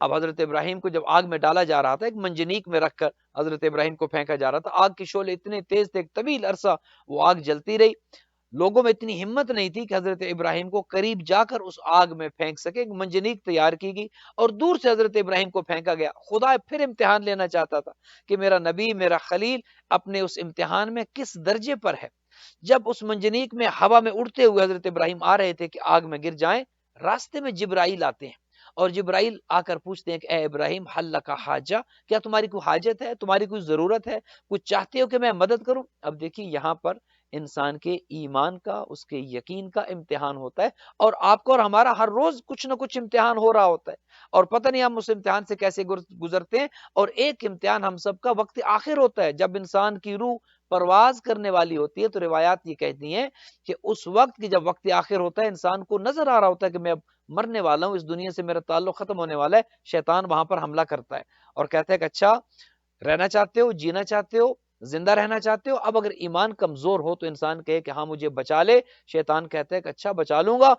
اب حضرت ابراہیم کو جب آگ میں ڈالا جا رہا تھا, ایک منجنیک میں رکھ کر حضرت ابراہیم کو پھینکا جا رہا تھا, آگ کی شعلے اتنے تیز تھے, طویل عرصہ وہ آگ جلتی رہی. لوگوں میں اتنی ہمت نہیں تھی کہ حضرت ابراہیم کو قریب جا کر اس آگ میں پھینک سکے. ایک منجنیک تیار کی گئی اور دور سے حضرت ابراہیم کو پھینکا گیا. خدا پھر امتحان لینا چاہتا تھا کہ میرا نبی, میرا خلیل اپنے اس امتحان میں کس درجے پر ہے. جب اس منجنیک میں ہوا میں اڑتے ہوئے حضرت ابراہیم آ رہے تھے کہ آگ میں گر جائیں, راستے میں جبرائیل آتے ہیں اور جبرائیل آ کر پوچھتے ہیں کہ اے ابراہیم حل لک حاجہ, کیا تمہاری کوئی حاجت ہے, تمہاری کوئی ضرورت ہے, کچھ چاہتے ہو کہ میں مدد کروں. اب دیکھیے یہاں پر انسان کے ایمان کا, اس کے یقین کا امتحان ہوتا ہے, اور آپ کو اور ہمارا ہر روز کچھ نہ کچھ امتحان ہو رہا ہوتا ہے, اور پتہ نہیں ہم اس امتحان سے کیسے گزرتے ہیں. اور ایک امتحان ہم سب کا وقت آخر ہوتا ہے, جب انسان کی روح پرواز کرنے والی ہوتی ہے. تو روایات یہ کہتی ہیں کہ اس وقت کی جب وقت آخر ہوتا ہے, انسان کو نظر آ رہا ہوتا ہے کہ میں اب مرنے والا ہوں, اس دنیا سے میرا تعلق ختم ہونے والا ہے. شیطان وہاں پر حملہ کرتا ہے اور کہتا ہے کہ اچھا رہنا چاہتے ہو, جینا چاہتے ہو, زندہ رہنا چاہتے ہو. اب اگر ایمان کمزور ہو تو انسان کہے کہ ہاں مجھے بچا لے, شیطان کہتا ہے کہ اچھا بچا لوں گا,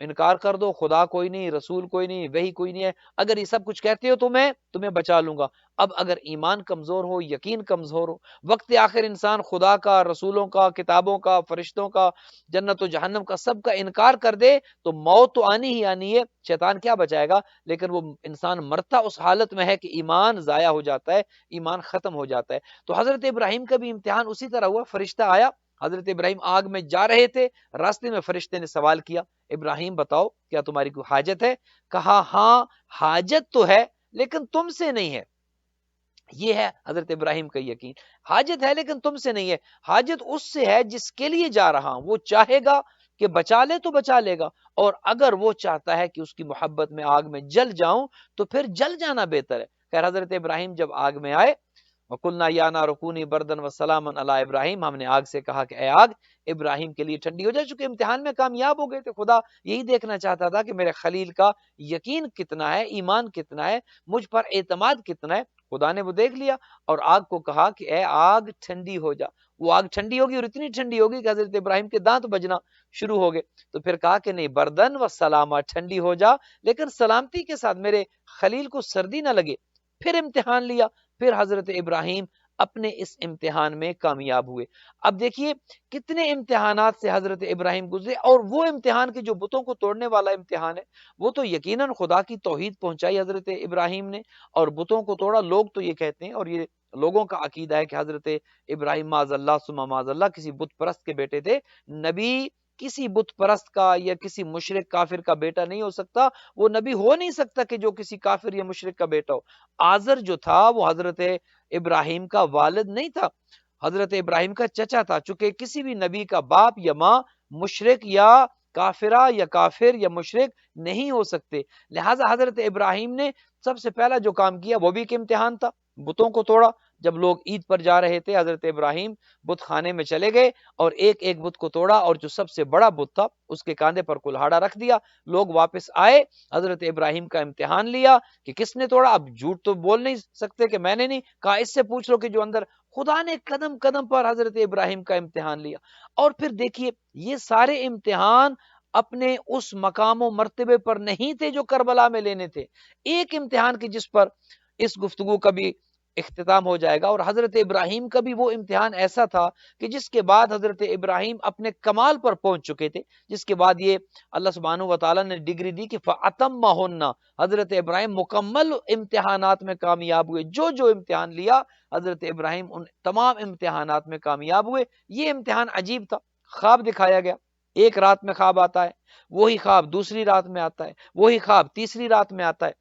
انکار کر دو, خدا کوئی نہیں, رسول کوئی نہیں, وحی کوئی نہیں ہے, اگر یہ سب کچھ کہتے ہو تو میں تمہیں بچا لوں گا. اب اگر ایمان کمزور ہو, یقین کمزور ہو, وقت آخر انسان خدا کا, رسولوں کا, کتابوں کا, فرشتوں کا, جنت و جہنم کا, سب کا انکار کر دے تو موت تو آنی ہی آنی ہے. شیطان کیا بچائے گا, لیکن وہ انسان مرتا اس حالت میں ہے کہ ایمان ضائع ہو جاتا ہے, ایمان ختم ہو جاتا ہے. تو حضرت ابراہیم کا بھی امتحان اسی طرح ہوا. فرشتہ آیا, حضرت ابراہیم آگ میں جا رہے تھے, راستے میں فرشتے نے سوال کیا, ابراہیم بتاؤ کیا تمہاری کوئی حاجت ہے. کہا ہاں حاجت تو ہے لیکن تم سے نہیں ہے. یہ ہے حضرت ابراہیم کا یقین, حاجت ہے لیکن تم سے نہیں ہے, حاجت اس سے ہے جس کے لیے جا رہا ہوں. وہ چاہے گا کہ بچا لے تو بچا لے گا, اور اگر وہ چاہتا ہے کہ اس کی محبت میں آگ میں جل جاؤں تو پھر جل جانا بہتر ہے. خیر حضرت ابراہیم جب آگ میں آئے, وَقُلْنَا يَا نَارُ كُونِي بَرْدًا وَسَلَامًا عَلَىٰ ابراہیم, ہم نے آگ سے کہا کہ اے آگ ابراہیم کے لیے ٹھنڈی ہو جائے, چونکہ امتحان میں کامیاب ہو گئے تھے. خدا یہی دیکھنا چاہتا تھا کہ میرے خلیل کا یقین کتنا ہے, ایمان کتنا ہے, مجھ پر اعتماد کتنا ہے. خدا نے وہ دیکھ لیا اور آگ کو کہا کہ اے آگ ٹھنڈی ہو جا. وہ آگ ٹھنڈی ہوگی اور اتنی ٹھنڈی ہوگی کہ حضرت ابراہیم کے دانت بجنا شروع ہو گئے. تو پھر کہا کہ نہیں, بردن و سلامہ, ٹھنڈی ہو جا لیکن سلامتی کے ساتھ, میرے خلیل کو سردی نہ لگے. پھر امتحان لیا, پھر حضرت ابراہیم اپنے اس امتحان میں کامیاب ہوئے. اب دیکھیے کتنے امتحانات سے حضرت ابراہیم گزرے, اور وہ امتحان کے جو بتوں کو توڑنے والا امتحان ہے, وہ تو یقیناً خدا کی توحید پہنچائی حضرت ابراہیم نے اور بتوں کو توڑا. لوگ تو یہ کہتے ہیں, اور یہ لوگوں کا عقیدہ ہے کہ حضرت ابراہیم معاذ اللہ ثم معاذ اللہ کسی بت پرست کے بیٹے تھے. نبی کسی بت پرست کا یا کسی مشرک کافر کا بیٹا نہیں ہو سکتا، وہ نبی ہو نہیں سکتا کہ جو کسی کافر یا مشرک کا بیٹا ہو۔ آزر جو تھا وہ حضرت ابراہیم کا والد نہیں تھا، حضرت ابراہیم کا چچا تھا، چونکہ کسی بھی نبی کا باپ یا ماں مشرک یا کافرہ یا کافر یا مشرک نہیں ہو سکتے، لہٰذا حضرت ابراہیم نے سب سے پہلا جو کام کیا وہ بھی ایک امتحان تھا، بتوں کو توڑا۔ جب لوگ عید پر جا رہے تھے حضرت ابراہیم بت خانے میں چلے گئے اور ایک ایک بت کو توڑا، اور جو سب سے بڑا بت تھا اس کے کاندھے پر کلہاڑا رکھ دیا۔ لوگ واپس آئے، حضرت ابراہیم کا امتحان لیا کہ کس نے توڑا۔ اب جھوٹ تو بول نہیں سکتے کہ میں نے نہیں کہا، اس سے پوچھ لو کہ جو اندر۔ خدا نے قدم قدم پر حضرت ابراہیم کا امتحان لیا۔ اور پھر دیکھیے یہ سارے امتحان اپنے اس مقام و مرتبے پر نہیں تھے جو کربلا میں لینے تھے، ایک امتحان کی جس پر اس گفتگو کا بھی اختتام ہو جائے گا، اور حضرت ابراہیم کا بھی وہ امتحان ایسا تھا کہ جس کے بعد حضرت ابراہیم اپنے کمال پر پہنچ چکے تھے، جس کے بعد یہ اللہ سبحانہ و تعالیٰ نے ڈگری دی کہ فَأَتَمَّهُنَّ، حضرت ابراہیم مکمل امتحانات میں کامیاب ہوئے، جو جو امتحان لیا حضرت ابراہیم ان تمام امتحانات میں کامیاب ہوئے۔ یہ امتحان عجیب تھا، خواب دکھایا گیا، ایک رات میں خواب آتا ہے، وہی خواب دوسری رات میں آتا ہے، وہی خواب تیسری رات میں آتا ہے۔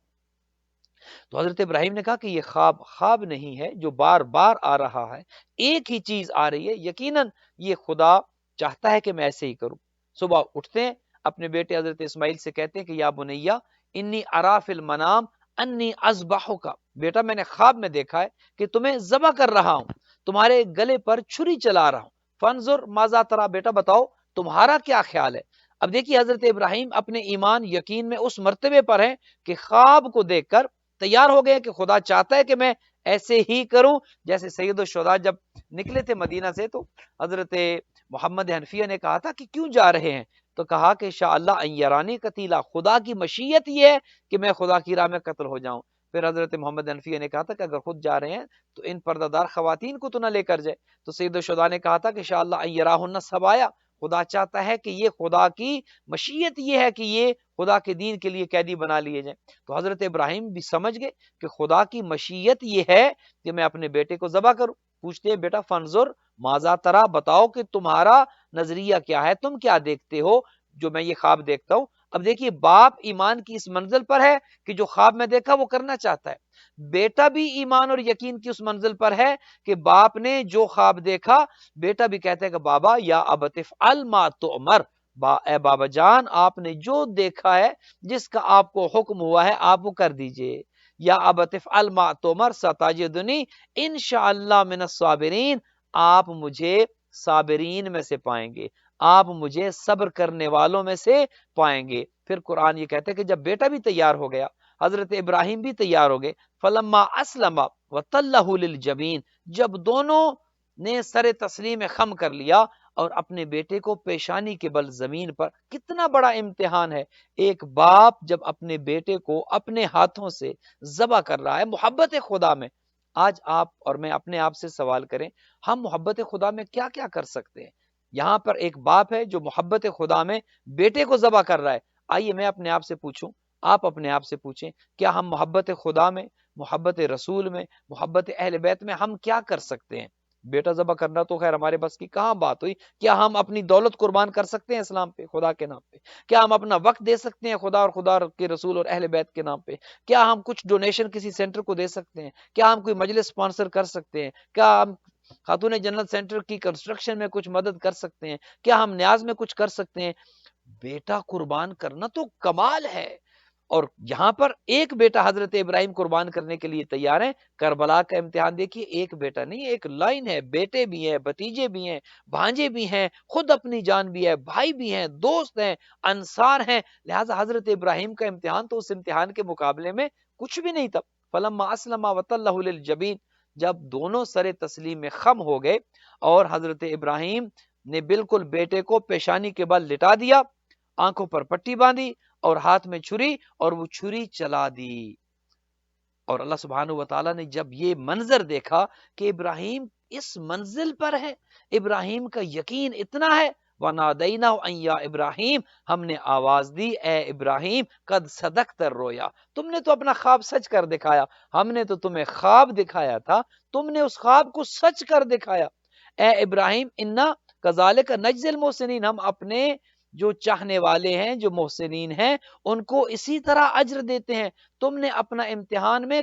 تو حضرت ابراہیم نے کہا کہ یہ خواب خواب نہیں ہے جو بار بار آ رہا ہے، ایک ہی چیز آ رہی ہے، یقیناً یہ خدا چاہتا ہے کہ میں ایسے ہی کروں۔ صبح اٹھتے ہیں، اپنے بیٹے حضرت اسماعیل سے کہتے ہیں کہ یا بنیا انی ارا فی المنام انی اذبحک، بیٹا میں نے خواب میں دیکھا ہے کہ تمہیں ذبح کر رہا ہوں، تمہارے گلے پر چھری چلا رہا ہوں، فانظر ماذا ترا، بیٹا بتاؤ تمہارا کیا خیال ہے۔ اب دیکھیے حضرت ابراہیم اپنے ایمان یقین میں اس مرتبے پر ہیں کہ خواب کو دیکھ کر تیار ہو گئے کہ خدا چاہتا ہے کہ میں ایسے ہی کروں۔ جیسے سید الشہداء جب نکلے تھے مدینہ سے تو حضرت محمد حنفیہ نے کہا تھا کہ کیوں جا رہے ہیں، تو کہا کہ شاء اللہ ان یرانی قتیلا، خدا کی مشیت یہ ہے کہ میں خدا کی راہ میں قتل ہو جاؤں۔ پھر حضرت محمد حنفیہ نے کہا تھا کہ اگر خود جا رہے ہیں تو ان پردہ دار خواتین کو تو نہ لے کر جائے، تو سید الشہداء نے کہا تھا کہ شاء اللہ ان یراہن سبایا، خدا چاہتا ہے کہ یہ خدا کی مشیت یہ ہے کہ یہ خدا کے دین کے لیے قیدی بنا لیے جائیں۔ تو حضرت ابراہیم بھی سمجھ گئے کہ خدا کی مشیت یہ ہے کہ میں اپنے بیٹے کو ذبح کروں۔ پوچھتے ہیں بیٹا فانظر ماذا ترا، بتاؤ کہ تمہارا نظریہ کیا ہے، تم کیا دیکھتے ہو جو میں یہ خواب دیکھتا ہوں۔ اب دیکھیے باپ ایمان کی اس منزل پر ہے کہ جو خواب میں دیکھا وہ کرنا چاہتا ہے، بیٹا بھی ایمان اور یقین کی اس منزل پر ہے کہ باپ نے جو خواب دیکھا، بیٹا بھی کہتا ہے کہ بابا یا ابت افعل ما تؤمر، اے بابا جان آپ نے جو دیکھا ہے، جس کا آپ کو حکم ہوا ہے آپ وہ کر دیجئے۔ یا ابت افعل ما تؤمر ستجدنی انشاءاللہ من الصابرین، آپ مجھے صابرین میں سے پائیں گے، آپ مجھے صبر کرنے والوں میں سے پائیں گے۔ پھر قرآن یہ کہتے ہیں کہ جب بیٹا بھی تیار ہو گیا، حضرت ابراہیم بھی تیار ہو گئے، فلما اسلم وتلہ للجبین، جب دونوں نے سر تسلیم خم کر لیا اور اپنے بیٹے کو پیشانی کے بل زمین پر، کتنا بڑا امتحان ہے، ایک باپ جب اپنے بیٹے کو اپنے ہاتھوں سے ذبح کر رہا ہے محبت خدا میں۔ آج آپ اور میں اپنے آپ سے سوال کریں، ہم محبت خدا میں کیا کیا کر سکتے ہیں؟ یہاں پر ایک باپ ہے جو محبت خدا میں بیٹے کو ذبح کر رہا ہے، آئیے میں اپنے آپ سے پوچھوں، آپ اپنے آپ سے پوچھیں، کیا ہم محبت خدا میں، محبت رسول میں، محبت اہل بیت میں ہم کیا کر سکتے ہیں؟ بیٹا ذبح کرنا تو خیر ہمارے بس کی کہاں بات ہوئی، کیا ہم اپنی دولت قربان کر سکتے ہیں اسلام پہ، خدا کے نام پہ؟ کیا ہم اپنا وقت دے سکتے ہیں خدا اور خدا کے رسول اور اہل بیت کے نام پہ؟ کیا ہم کچھ ڈونیشن کسی سینٹر کو دے سکتے ہیں؟ کیا ہم کوئی مجلس سپانسر کر سکتے ہیں؟ کیا ہم خاتون جنت سینٹر کی کنسٹرکشن میں کچھ مدد کر سکتے ہیں؟ کیا ہم نیاز میں کچھ کر سکتے ہیں؟ بیٹا قربان کرنا تو کمال ہے، اور یہاں پر ایک بیٹا حضرت ابراہیم قربان کرنے کے لیے تیار ہیں۔ کربلا کا امتحان دیکھیے، ایک بیٹا نہیں، ایک لائن ہے، بیٹے بھی ہیں، بھتیجے بھی ہیں، بھانجے بھی ہیں، خود اپنی جان بھی ہے، بھائی بھی ہیں، دوست ہیں، انصار ہیں، لہٰذا حضرت ابراہیم کا امتحان تو اس امتحان کے مقابلے میں کچھ بھی نہیں تھا۔ فلما اسلم وتلہ للجبین، جب دونوں سر تسلیم میں خم ہو گئے اور حضرت ابراہیم نے بالکل بیٹے کو پیشانی کے بل لٹا دیا، آنکھوں پر پٹی باندھی اور ہاتھ میں چھری، اور وہ چھری چلا دی۔ اور اللہ سبحانہ و تعالیٰ نے جب یہ منظر دیکھا کہ ابراہیم اس منزل پر ہے، ابراہیم کا یقین اتنا ہے، وَنَادَيْنَاهُ أَن يَا إِبْرَاهِيمُ، ہم نے آواز دی اے ابراہیم، قد صدقت الرؤیا، تم نے تو اپنا خواب سچ کر دکھایا، ہم نے تو تمہیں خواب دکھایا تھا، تم نے اس خواب کو سچ کر دکھایا۔ اے ابراہیم انا کذالک نجزی المحسنین، ہم اپنے جو چاہنے والے ہیں، جو محسنین ہیں، ان کو اسی طرح اجر دیتے ہیں۔ تم نے اپنا امتحان میں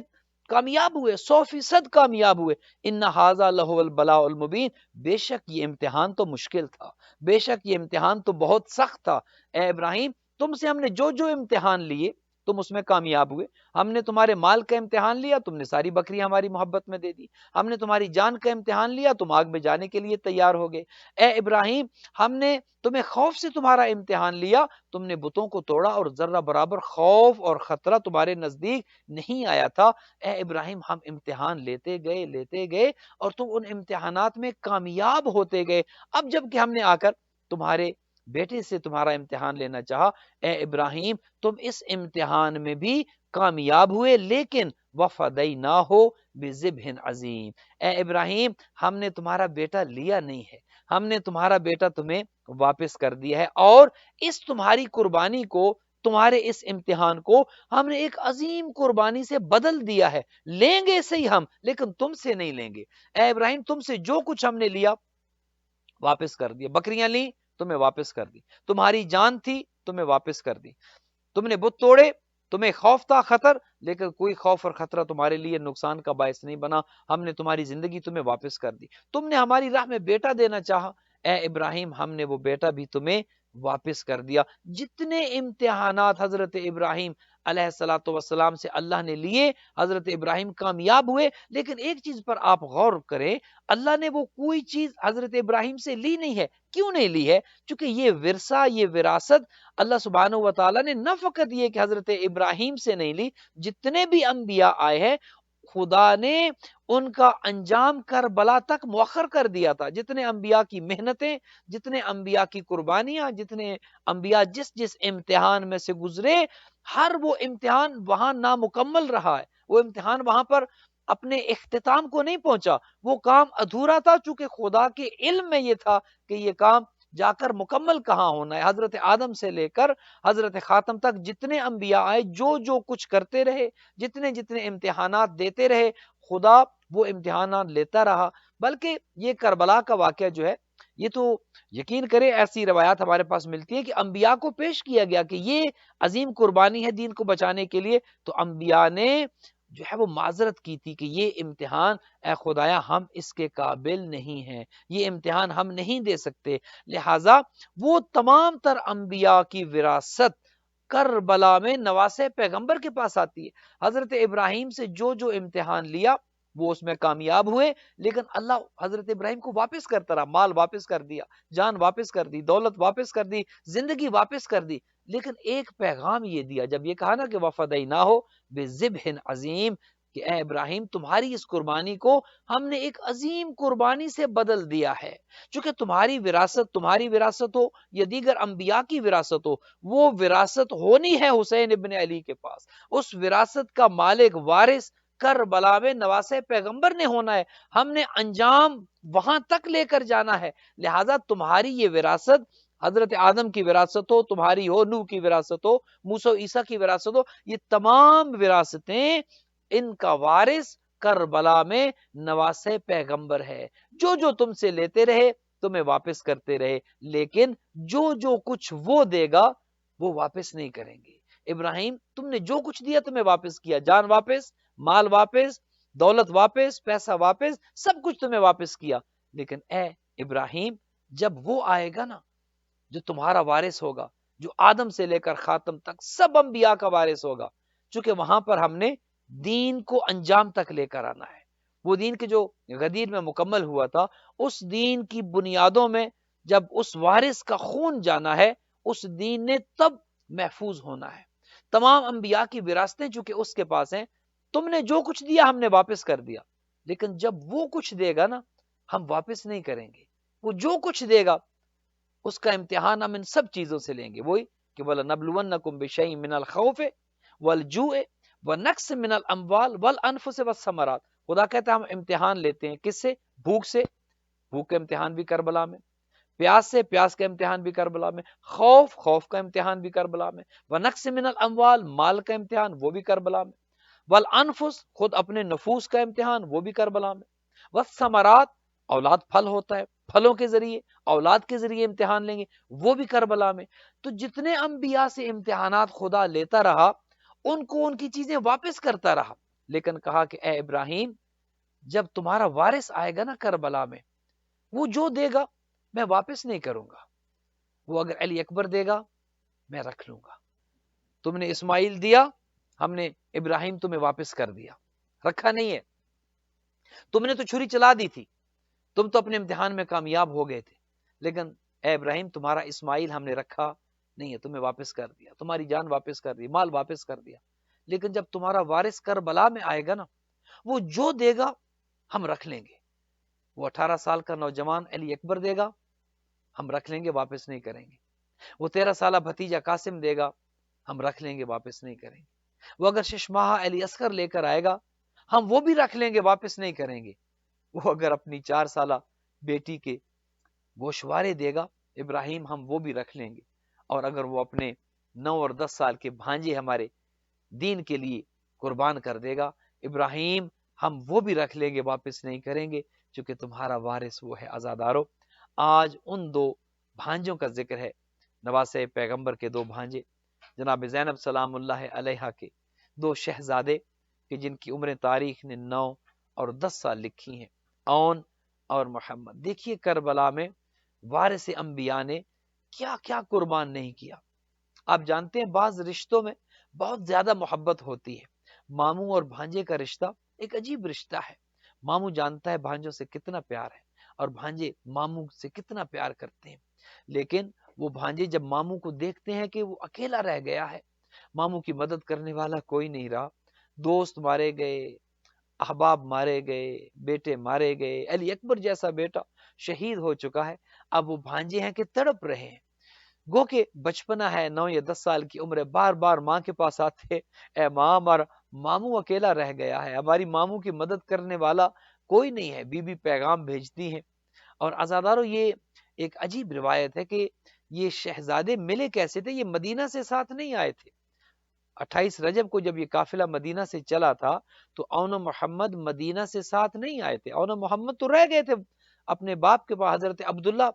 کامیاب ہوئے، 100% کامیاب ہوئے۔ ان ھذا لہو البلاء المبین، بے شک یہ امتحان تو مشکل تھا، بے شک یہ امتحان تو بہت سخت تھا۔ اے ابراہیم، تم سے ہم نے جو جو امتحان لیے تم اس میں کامیاب ہوئے۔ ہم نے تمہارے مال کا امتحان لیا، تم نے ساری بکریاں ہماری محبت میں دے دی۔ ہم نے تمہاری جان کا امتحان لیا، تم آگ میں جانے کے لیے تیار ہو گئے۔ اے ابراہیم، ہم نے تمہیں خوف سے تمہارا امتحان لیا، تم نے بتوں کو توڑا اور ذرہ برابر خوف اور خطرہ تمہارے نزدیک نہیں آیا تھا۔ اے ابراہیم، ہم امتحان لیتے گئے اور تم ان امتحانات میں کامیاب ہوتے گئے۔ اب جب کہ ہم نے آ کر تمہارے بیٹے سے تمہارا امتحان لینا چاہا، اے ابراہیم تم اس امتحان میں بھی کامیاب ہوئے، لیکن وفدیناہ بذبح عظیم، اے ابراہیم ہم نے تمہارا بیٹا لیا نہیں ہے، ہم نے تمہارا بیٹا تمہیں واپس کر دیا ہے، اور اس تمہاری قربانی کو، تمہارے اس امتحان کو ہم نے ایک عظیم قربانی سے بدل دیا ہے۔ لیں گے صحیح ہم، لیکن تم سے نہیں لیں گے۔ اے ابراہیم تم سے جو کچھ ہم نے لیا واپس کر دیا، بکریاں لی تمہیں واپس کر دی، تمہاری جان تھی تمہیں واپس کر دی، تم نے بت توڑے، تمہیں خوف تھا، خطر، لیکن کوئی خوف اور خطرہ تمہارے لیے نقصان کا باعث نہیں بنا، ہم نے تمہاری زندگی تمہیں واپس کر دی۔ تم نے ہماری راہ میں بیٹا دینا چاہا، اے ابراہیم ہم نے وہ بیٹا بھی تمہیں واپس کر دیا۔ جتنے امتحانات حضرت ابراہیم علیہ السلام سے اللہ نے لیے، حضرت ابراہیم کامیاب ہوئے، لیکن ایک چیز پر آپ غور کریں، اللہ نے وہ کوئی چیز حضرت ابراہیم سے لی نہیں ہے۔ کیوں نہیں لی ہے؟ چونکہ یہ ورثہ، یہ وراثت اللہ سبحانہ و تعالیٰ نے نہ فقط یہ کہ حضرت ابراہیم سے نہیں لی، جتنے بھی انبیاء آئے ہیں خدا نے ان کا انجام کربلا تک مؤخر کر دیا تھا۔ جتنے انبیاء کی محنتیں، جتنے انبیاء کی قربانیاں، جتنے انبیاء جس امتحان میں سے گزرے، ہر وہ امتحان وہاں نامکمل رہا ہے، وہ امتحان وہاں پر اپنے اختتام کو نہیں پہنچا، وہ کام ادھورا تھا، چونکہ خدا کے علم میں یہ تھا کہ یہ کام جا کر مکمل کہاں ہونا ہے۔ حضرت آدم سے لے کر حضرت خاتم تک جتنے انبیاء آئے، جو کچھ کرتے رہے، جتنے امتحانات دیتے رہے، خدا وہ امتحانات لیتا رہا۔ بلکہ یہ کربلا کا واقعہ جو ہے، یہ تو یقین کریں ایسی روایات ہمارے پاس ملتی ہے کہ انبیاء کو پیش کیا گیا کہ یہ عظیم قربانی ہے دین کو بچانے کے لیے، تو انبیاء نے جو ہے وہ معذرت کی تھی کہ یہ امتحان اے خدایا ہم اس کے قابل نہیں ہیں، یہ امتحان ہم نہیں دے سکتے۔ لہٰذا وہ تمام تر انبیاء کی وراثت کربلا میں نواسہ پیغمبر کے پاس آتی ہے۔ حضرت ابراہیم سے جو امتحان لیا وہ اس میں کامیاب ہوئے، لیکن اللہ حضرت ابراہیم کو واپس کرتا رہا، مال واپس کر دیا، جان واپس کر دی، دولت واپس کر دی، زندگی واپس کر دی، لیکن ایک پیغام یہ دیا جب یہ کہا نا کہ وفدیناہ بذبح عظیم، کہ اے ابراہیم تمہاری اس قربانی کو ہم نے ایک عظیم قربانی سے بدل دیا ہے۔ چونکہ تمہاری وراثت ہو یا دیگر انبیاء کی وراثت ہو، وہ وراثت ہونی ہے حسین ابن علی کے پاس، اس وراثت کا مالک وارث کربلا میں نواسہ پیغمبر نے ہونا ہے، ہم نے انجام وہاں تک لے کر جانا ہے۔ لہٰذا تمہاری یہ وراثت، حضرت آدم کی وراثت ہو، تمہاری ہو، نوح کی وراثت ہو، موسیٰ و عیسیٰ کی وراثت ہو، یہ تمام وراثتیں ان کا وارث کربلا میں نواسہ پیغمبر ہے۔ جو تم سے لیتے رہے تمہیں واپس کرتے رہے، لیکن جو کچھ وہ دے گا وہ واپس نہیں کریں گے۔ ابراہیم تم نے جو کچھ دیا تمہیں واپس کیا، جان واپس، مال واپس، دولت واپس، پیسہ واپس، سب کچھ تمہیں واپس کیا، لیکن اے ابراہیم جب وہ آئے گا نا جو تمہارا وارث ہوگا، جو آدم سے لے کر خاتم تک سب انبیاء کا وارث ہوگا، چونکہ وہاں پر ہم نے دین کو انجام تک لے کر آنا ہے۔ وہ دین کے جو غدیر میں مکمل ہوا تھا، اس دین کی بنیادوں میں جب اس وارث کا خون جانا ہے، اس دین نے تب محفوظ ہونا ہے۔ تمام انبیاء کی وراثتیں چونکہ اس کے پاس ہیں، تم نے جو کچھ دیا ہم نے واپس کر دیا، لیکن جب وہ کچھ دے گا نا ہم واپس نہیں کریں گے۔ وہ جو کچھ دے گا اس کا امتحان ہم ان سب چیزوں سے لیں گے، وہی کہ وَلَنَبْلُوَنَّكُمْ بِشَيْءٍ مِّنَ الْخَوْفِ وَالْجُوعِ وَنَقْصٍ مِّنَ الْأَمْوَالِ وَالْأَنفُسِ وَالثَّمَرَاتِ۔ خدا کہتا ہے ہم امتحان لیتے ہیں کس سے؟ بھوک سے، بھوک کا امتحان بھی کربلا میں، پیاس سے، پیاس کا امتحان بھی کربلا میں، خوف کا امتحان بھی کربلا میں، وَنَقْصٍ مِّنَ الْأَمْوَالِ مال کا امتحان وہ بھی کربلا میں، والانفس خود اپنے نفوس کا امتحان وہ بھی کربلا میں، والثمرات اولاد پھل ہوتا ہے، پھلوں کے ذریعے، اولاد کے ذریعے امتحان لیں گے، وہ بھی کربلا میں۔ تو جتنے انبیاء سے امتحانات خدا لیتا رہا، ان کو ان کی چیزیں واپس کرتا رہا، لیکن کہا کہ اے ابراہیم، جب تمہارا وارث آئے گا نا کربلا میں، وہ جو دے گا میں واپس نہیں کروں گا۔ وہ اگر علی اکبر دے گا میں رکھ لوں گا۔ تم نے اسماعیل دیا، ہم نے ابراہیم تمہیں واپس کر دیا، رکھا نہیں ہے۔ تم نے تو چھری چلا دی تھی، تم تو اپنے امتحان میں کامیاب ہو گئے تھے، لیکن اے ابراہیم تمہارا اسماعیل ہم نے رکھا نہیں ہے، تمہیں واپس کر دیا، تمہاری جان واپس کر دی، مال واپس کر دیا۔ لیکن جب تمہارا وارث کربلا میں آئے گا نا، وہ جو دے گا ہم رکھ لیں گے۔ وہ 18 سال کا نوجوان علی اکبر دے گا، ہم رکھ لیں گے، واپس نہیں کریں گے۔ وہ 13 سالہ بھتیجا قاسم دے گا، ہم رکھ لیں گے، واپس نہیں کریں گے۔ وہ اگر 6 ماہ علی اصغر لے کر آئے گا، ہم وہ بھی رکھ لیں گے، واپس نہیں کریں گے۔ وہ اگر اپنی 4 سالہ بیٹی کے گوشوارے دے گا ابراہیم، ہم وہ بھی رکھ لیں گے۔ اور اگر وہ اپنے 9 اور 10 سال کے بھانجے ہمارے دین کے لیے قربان کر دے گا ابراہیم، ہم وہ بھی رکھ لیں گے، واپس نہیں کریں گے، چونکہ تمہارا وارث وہ ہے۔ عزادارو، آج ان 2 بھانجوں کا ذکر ہے، نواسے پیغمبر کے 2 بھانجے، جناب زینب سلام اللہ علیہا کے 2 شہزادے، کہ جن کی عمر تاریخ نے 9 اور 10 سال لکھی ہیں، اون اور محمد۔ دیکھیے کربلا میں وارث انبیاء نے کیا کیا قربان نہیں کیا۔ آپ جانتے ہیں بعض رشتوں میں بہت زیادہ محبت ہوتی ہے۔ ماموں اور بھانجے کا رشتہ ایک عجیب رشتہ ہے۔ ماموں جانتا ہے بھانجوں سے کتنا پیار ہے، اور بھانجے ماموں سے کتنا پیار کرتے ہیں، لیکن وہ بھانجے جب ماموں کو دیکھتے ہیں کہ وہ اکیلا رہ گیا ہے، ماموں کی مدد کرنے والا کوئی نہیں رہا، دوست مارے گئے، احباب مارے گئے، بیٹے مارے گئے، علی اکبر جیسا بیٹا شہید ہو چکا ہے، اب وہ بھانجے ہیں کہ تڑپ رہے ہیں۔ گو کہ بچپنا ہے، 9 یا 10 سال کی عمر ہے، بار بار ماں کے پاس آتے، اے ماں ہمارا ماموں اکیلا رہ گیا ہے، ہماری ماموں کی مدد کرنے والا کوئی نہیں ہے۔ بی بی پیغام بھیجتی ہیں۔ اور عزادارو، یہ ایک عجیب روایت ہے کہ یہ شہزادے ملے کیسے تھے؟ یہ مدینہ سے ساتھ نہیں آئے تھے۔ 28 رجب کو جب یہ قافلہ مدینہ سے چلا تھا تو اون و محمد مدینہ سے ساتھ نہیں آئے تھے، اون و محمد تو رہ گئے تھے اپنے باپ کے پاس، حضرت عبداللہ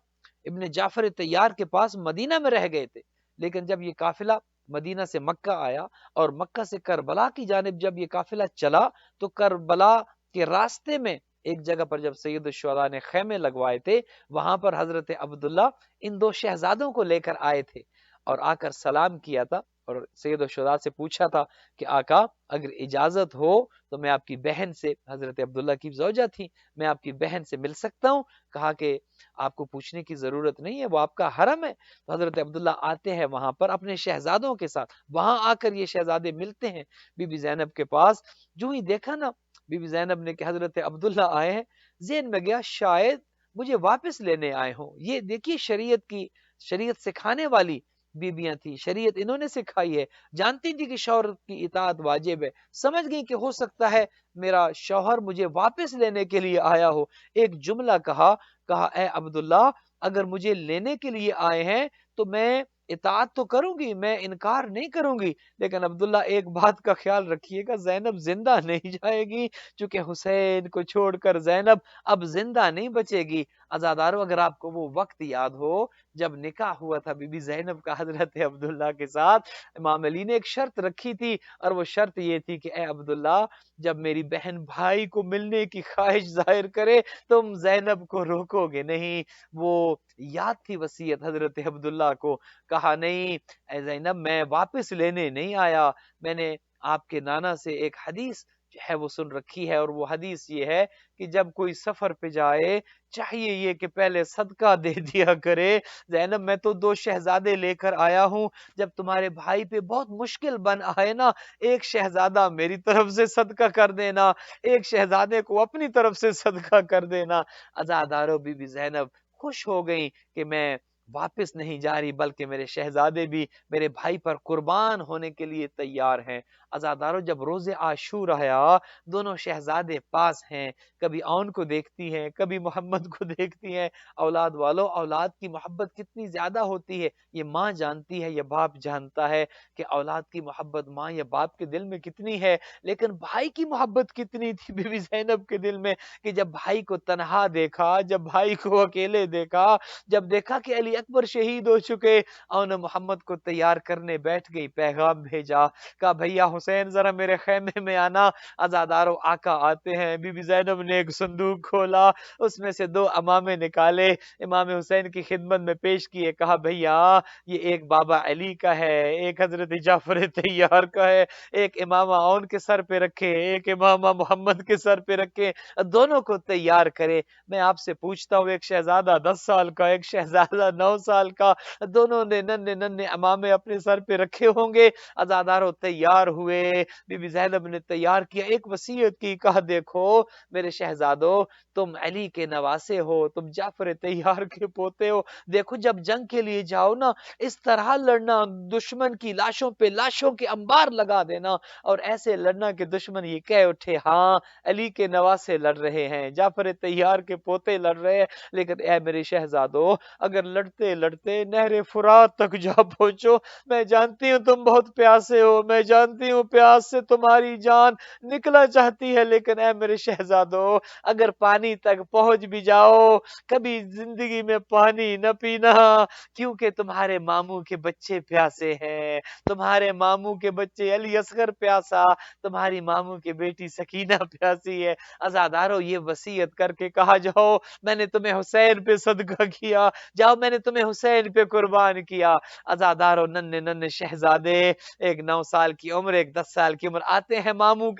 ابن جعفر طیار کے پاس مدینہ میں رہ گئے تھے۔ لیکن جب یہ قافلہ مدینہ سے مکہ آیا اور مکہ سے کربلا کی جانب جب یہ قافلہ چلا، تو کربلا کے راستے میں ایک جگہ پر جب سید الشہداء نے خیمے لگوائے تھے، وہاں پر حضرت عبداللہ ان 2 شہزادوں کو لے کر آئے تھے، اور آ کر سلام کیا تھا، اور سید الشہداء سے پوچھا تھا کہ آقا اگر اجازت ہو تو میں آپ کی بہن سے، حضرت عبداللہ کی زوجہ تھی، میں آپ کی بہن سے مل سکتا ہوں؟ کہا کہ آپ کو پوچھنے کی ضرورت نہیں ہے، وہ آپ کا حرم ہے۔ تو حضرت عبداللہ آتے ہیں وہاں پر اپنے شہزادوں کے ساتھ، وہاں آ کر یہ شہزادے ملتے ہیں بی بی زینب کے پاس۔ جو ہی دیکھا نا بی بی زینب نے کہ حضرت عبداللہ آئے ہیں، ذہن میں گیا شاید مجھے واپس لینے آئے ہوں۔ یہ دیکھیے شریعت سکھانے والی بیبیاں تھی، شریعت انہوں نے سکھائی ہے، جانتی تھی کہ شوہر کی اطاعت واجب ہے، سمجھ گئی کہ ہو سکتا ہے میرا شوہر مجھے واپس لینے کے لیے آیا ہو۔ ایک جملہ کہا اے عبداللہ اگر مجھے لینے کے لیے آئے ہیں تو میں اطاعت تو کروں گی، میں انکار نہیں کروں گی، لیکن عبداللہ ایک بات کا خیال رکھیے گا، زینب زندہ نہیں جائے گی، چونکہ حسین کو چھوڑ کر زینب اب زندہ نہیں بچے گی۔ عزادارو، اگر آپ کو وہ وقت یاد ہو جب نکاح ہوا تھا بی بی زینب کا حضرت عبداللہ کے ساتھ، امام علی نے ایک شرط رکھی تھی، اور وہ شرط یہ تھی کہ اے عبداللہ جب میری بہن بھائی کو ملنے کی خواہش ظاہر کرے تم زینب کو روکو گے نہیں۔ وہ یاد تھی وصیت حضرت عبداللہ کو، کہا نہیں اے زینب میں واپس لینے نہیں آیا، میں نے آپ کے نانا سے ایک حدیث ہے وہ سن رکھی ہے، اور وہ حدیث یہ ہے کہ جب کوئی سفر پہ جائے چاہیے یہ کہ پہلے صدقہ دے دیا کرے۔ زینب میں تو 2 شہزادے لے کر آیا ہوں، جب تمہارے بھائی پہ بہت مشکل بن آئے نا، ایک شہزادہ میری طرف سے صدقہ کر دینا، ایک شہزادے کو اپنی طرف سے صدقہ کر دینا۔ عزادارو، بی بی زینب خوش ہو گئیں کہ میں واپس نہیں جا رہی، بلکہ میرے شہزادے بھی میرے بھائی پر قربان ہونے کے لیے تیار ہیں۔ عزادارو جب روز عاشور آیا، دونوں شہزادے پاس ہیں، کبھی اون کو دیکھتی ہیں، کبھی محمد کو دیکھتی ہیں۔ اولاد والو، اولاد کی محبت کتنی زیادہ ہوتی ہے یہ ماں جانتی ہے، یہ باپ جانتا ہے کہ اولاد کی محبت ماں یا باپ کے دل میں کتنی ہے، لیکن بھائی کی محبت کتنی تھی بی بی زینب کے دل میں، کہ جب بھائی کو تنہا دیکھا، جب بھائی کو اکیلے دیکھا، جب دیکھا کہ علی اکبر شہید ہو چکے، انہوں نے محمد کو تیار کرنے بیٹھ گئی، پیغام بھیجا، کہا بھیا حسین ذرا میرے خیمے میں آنا۔ عزادارو آقا آتے ہیں، بی بی زینب نے ایک صندوق کھولا، اس میں سے 2 امامے نکالے، امام حسین کی خدمت میں پیش کیے، کہا بھیا یہ ایک بابا علی کا ہے، ایک حضرت جعفر طیار کا ہے، ایک امامہ اون کے سر پہ رکھے، ایک امامہ محمد کے سر پہ رکھے، دونوں کو تیار کرے۔ میں آپ سے پوچھتا ہوں، ایک شہزادہ 10 سال کا، ایک شہزادہ 9 سال کا، دونوں نے ننھے ننھے امامے اپنے سر پہ رکھے ہوں گے۔ عزادارو تیار ہوئے، بی بی زینب نے تیار کیا، ایک وصیت کی، کہا دیکھو میرے شہزادو، تم علی کے نواسے ہو، تم جعفر طیار کے پوتے ہو، دیکھو جب جنگ کے لیے جاؤ نا، اس طرح لڑنا، دشمن کی لاشوں پہ لاشوں کے انبار لگا دینا، اور ایسے لڑنا کہ دشمن یہ کہہ اٹھے ہاں علی کے نواسے لڑ رہے ہیں، جعفر طیار کے پوتے لڑ رہے ہیں۔ لیکن اے میرے شہزادو، اگر لڑتے لڑتے نہر فرات تک جا پہنچو، میں جانتی ہوں تم بہت پیاسے ہو، میں جانتی ہوں پیاس سے تمہاری جان نکلا چاہتی ہے، لیکن اے میرے شہزادو اگر پانی تک پہنچ بھی جاؤ، کبھی زندگی میں پانی نہ پینا، کیونکہ تمہارے ماموں کے بچے پیاسے ہیں، تمہارے ماموں کے بچے علی اصغر پیاسا، تمہاری ماموں کی بیٹی سکینہ پیاسی ہے۔ عزادارو یہ وصیت کر کے کہا جاؤ میں نے تمہیں حسین پہ صدقہ کیا، جاؤ میں نے تمہیں حسین پہ قربان کیا۔ عزادارو ننھے ننھے شہزادے، ایک 9 سال کی عمر، ایک 10 سال کی عمر، آتے ہیں ماموں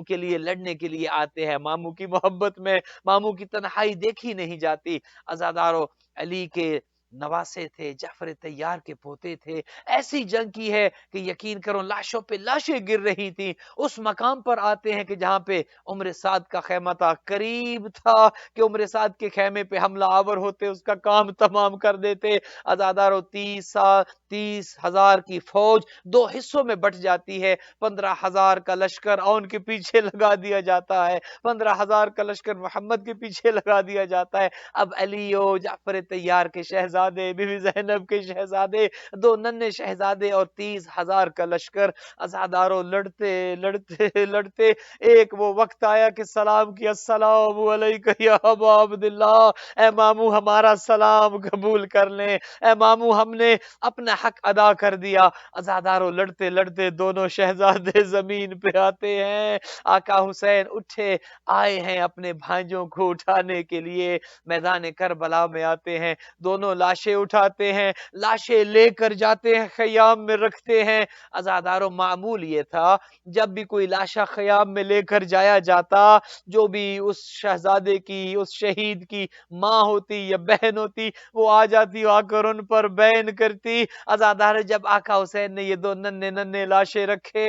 کے لیے لڑنے کے لیے آتے ہیں، ماموں کی محبت میں ماموں کی تنہائی دیکھی نہیں جاتی۔ عزادارو علی کے نواسے تھے، جعفر طیار کے پوتے تھے، ایسی جنگ کی ہے کہ یقین کرو لاشوں پہ لاشیں گر رہی تھی۔ اس مقام پر آتے ہیں کہ جہاں پہ عمر سعد کا خیمہ تھا، قریب تھا کہ عمر سعد کے خیمے پہ حملہ آور ہوتے، اس کا کام تمام کر دیتے۔ عزادارو 30,000 کی فوج 2 حصوں میں بٹ جاتی ہے، 15,000 کا لشکر اون کے پیچھے لگا دیا جاتا ہے، 15,000 کا لشکر محمد کے پیچھے لگا دیا جاتا ہے۔ اب علی و جعفر طیار کے شہزادے، بی بی زینب کے شہزادے، 2 ننھے شہزادے اور 30,000 کا لشکر۔ عزادارو لڑتے لڑتے لڑتے ایک وہ وقت آیا کہ سلام کیا، السلام علیکہ یا ابا عبداللہ، اے ماموں ہمارا سلام قبول کر لیں، اے ماموں ہم نے اپنا حق ادا کر دیا۔ عزادارو لڑتے لڑتے دونوں شہزادے زمین پہ آتے ہیں، آقا حسین اٹھے آئے ہیں اپنے بھانجوں کو اٹھانے کے لیے، میدان کربلا میں آتے ہیں، دونوں لاشیں اٹھاتے ہیں، لاشیں لے کر جاتے ہیں، خیام میں رکھتے ہیں۔ عزادارو معمول یہ تھا جب بھی کوئی لاشا خیام میں لے کر جایا جاتا، جو بھی اس شہزادے کی، اس شہید کی ماں ہوتی یا بہن ہوتی، وہ آ جاتی، آ کر ان پر بین کرتی۔ عزادارو جب آقا حسین نے یہ 2 ننھے ننھے لاشیں رکھے،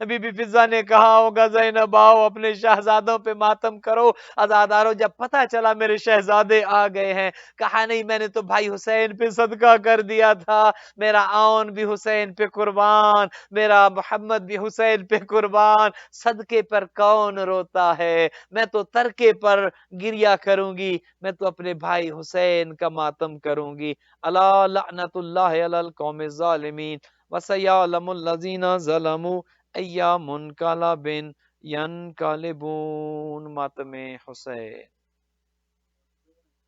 بی بی فضہ نے کہا ہوگا زینب آؤ اپنے شہزادوں پہ ماتم کرو۔ عزادارو جب پتہ چلا میرے شہزادے آ گئے ہیں، کہا نہیں میں نے تو بھائی حسین پہ صدقہ کر دیا تھا، میرا آن بھی حسین پہ قربان، میرا محمد بھی حسین پہ قربان، صدقے پر کون روتا ہے، میں تو ترکے پر گریا کروں گی، میں تو اپنے بھائی حسین کا ماتم کروں گی۔ الا لعنت اللہ علی القوم الظالمین وسیعلم الذین ظلموا ای منقلب ینقلبون۔ ماتم حسین۔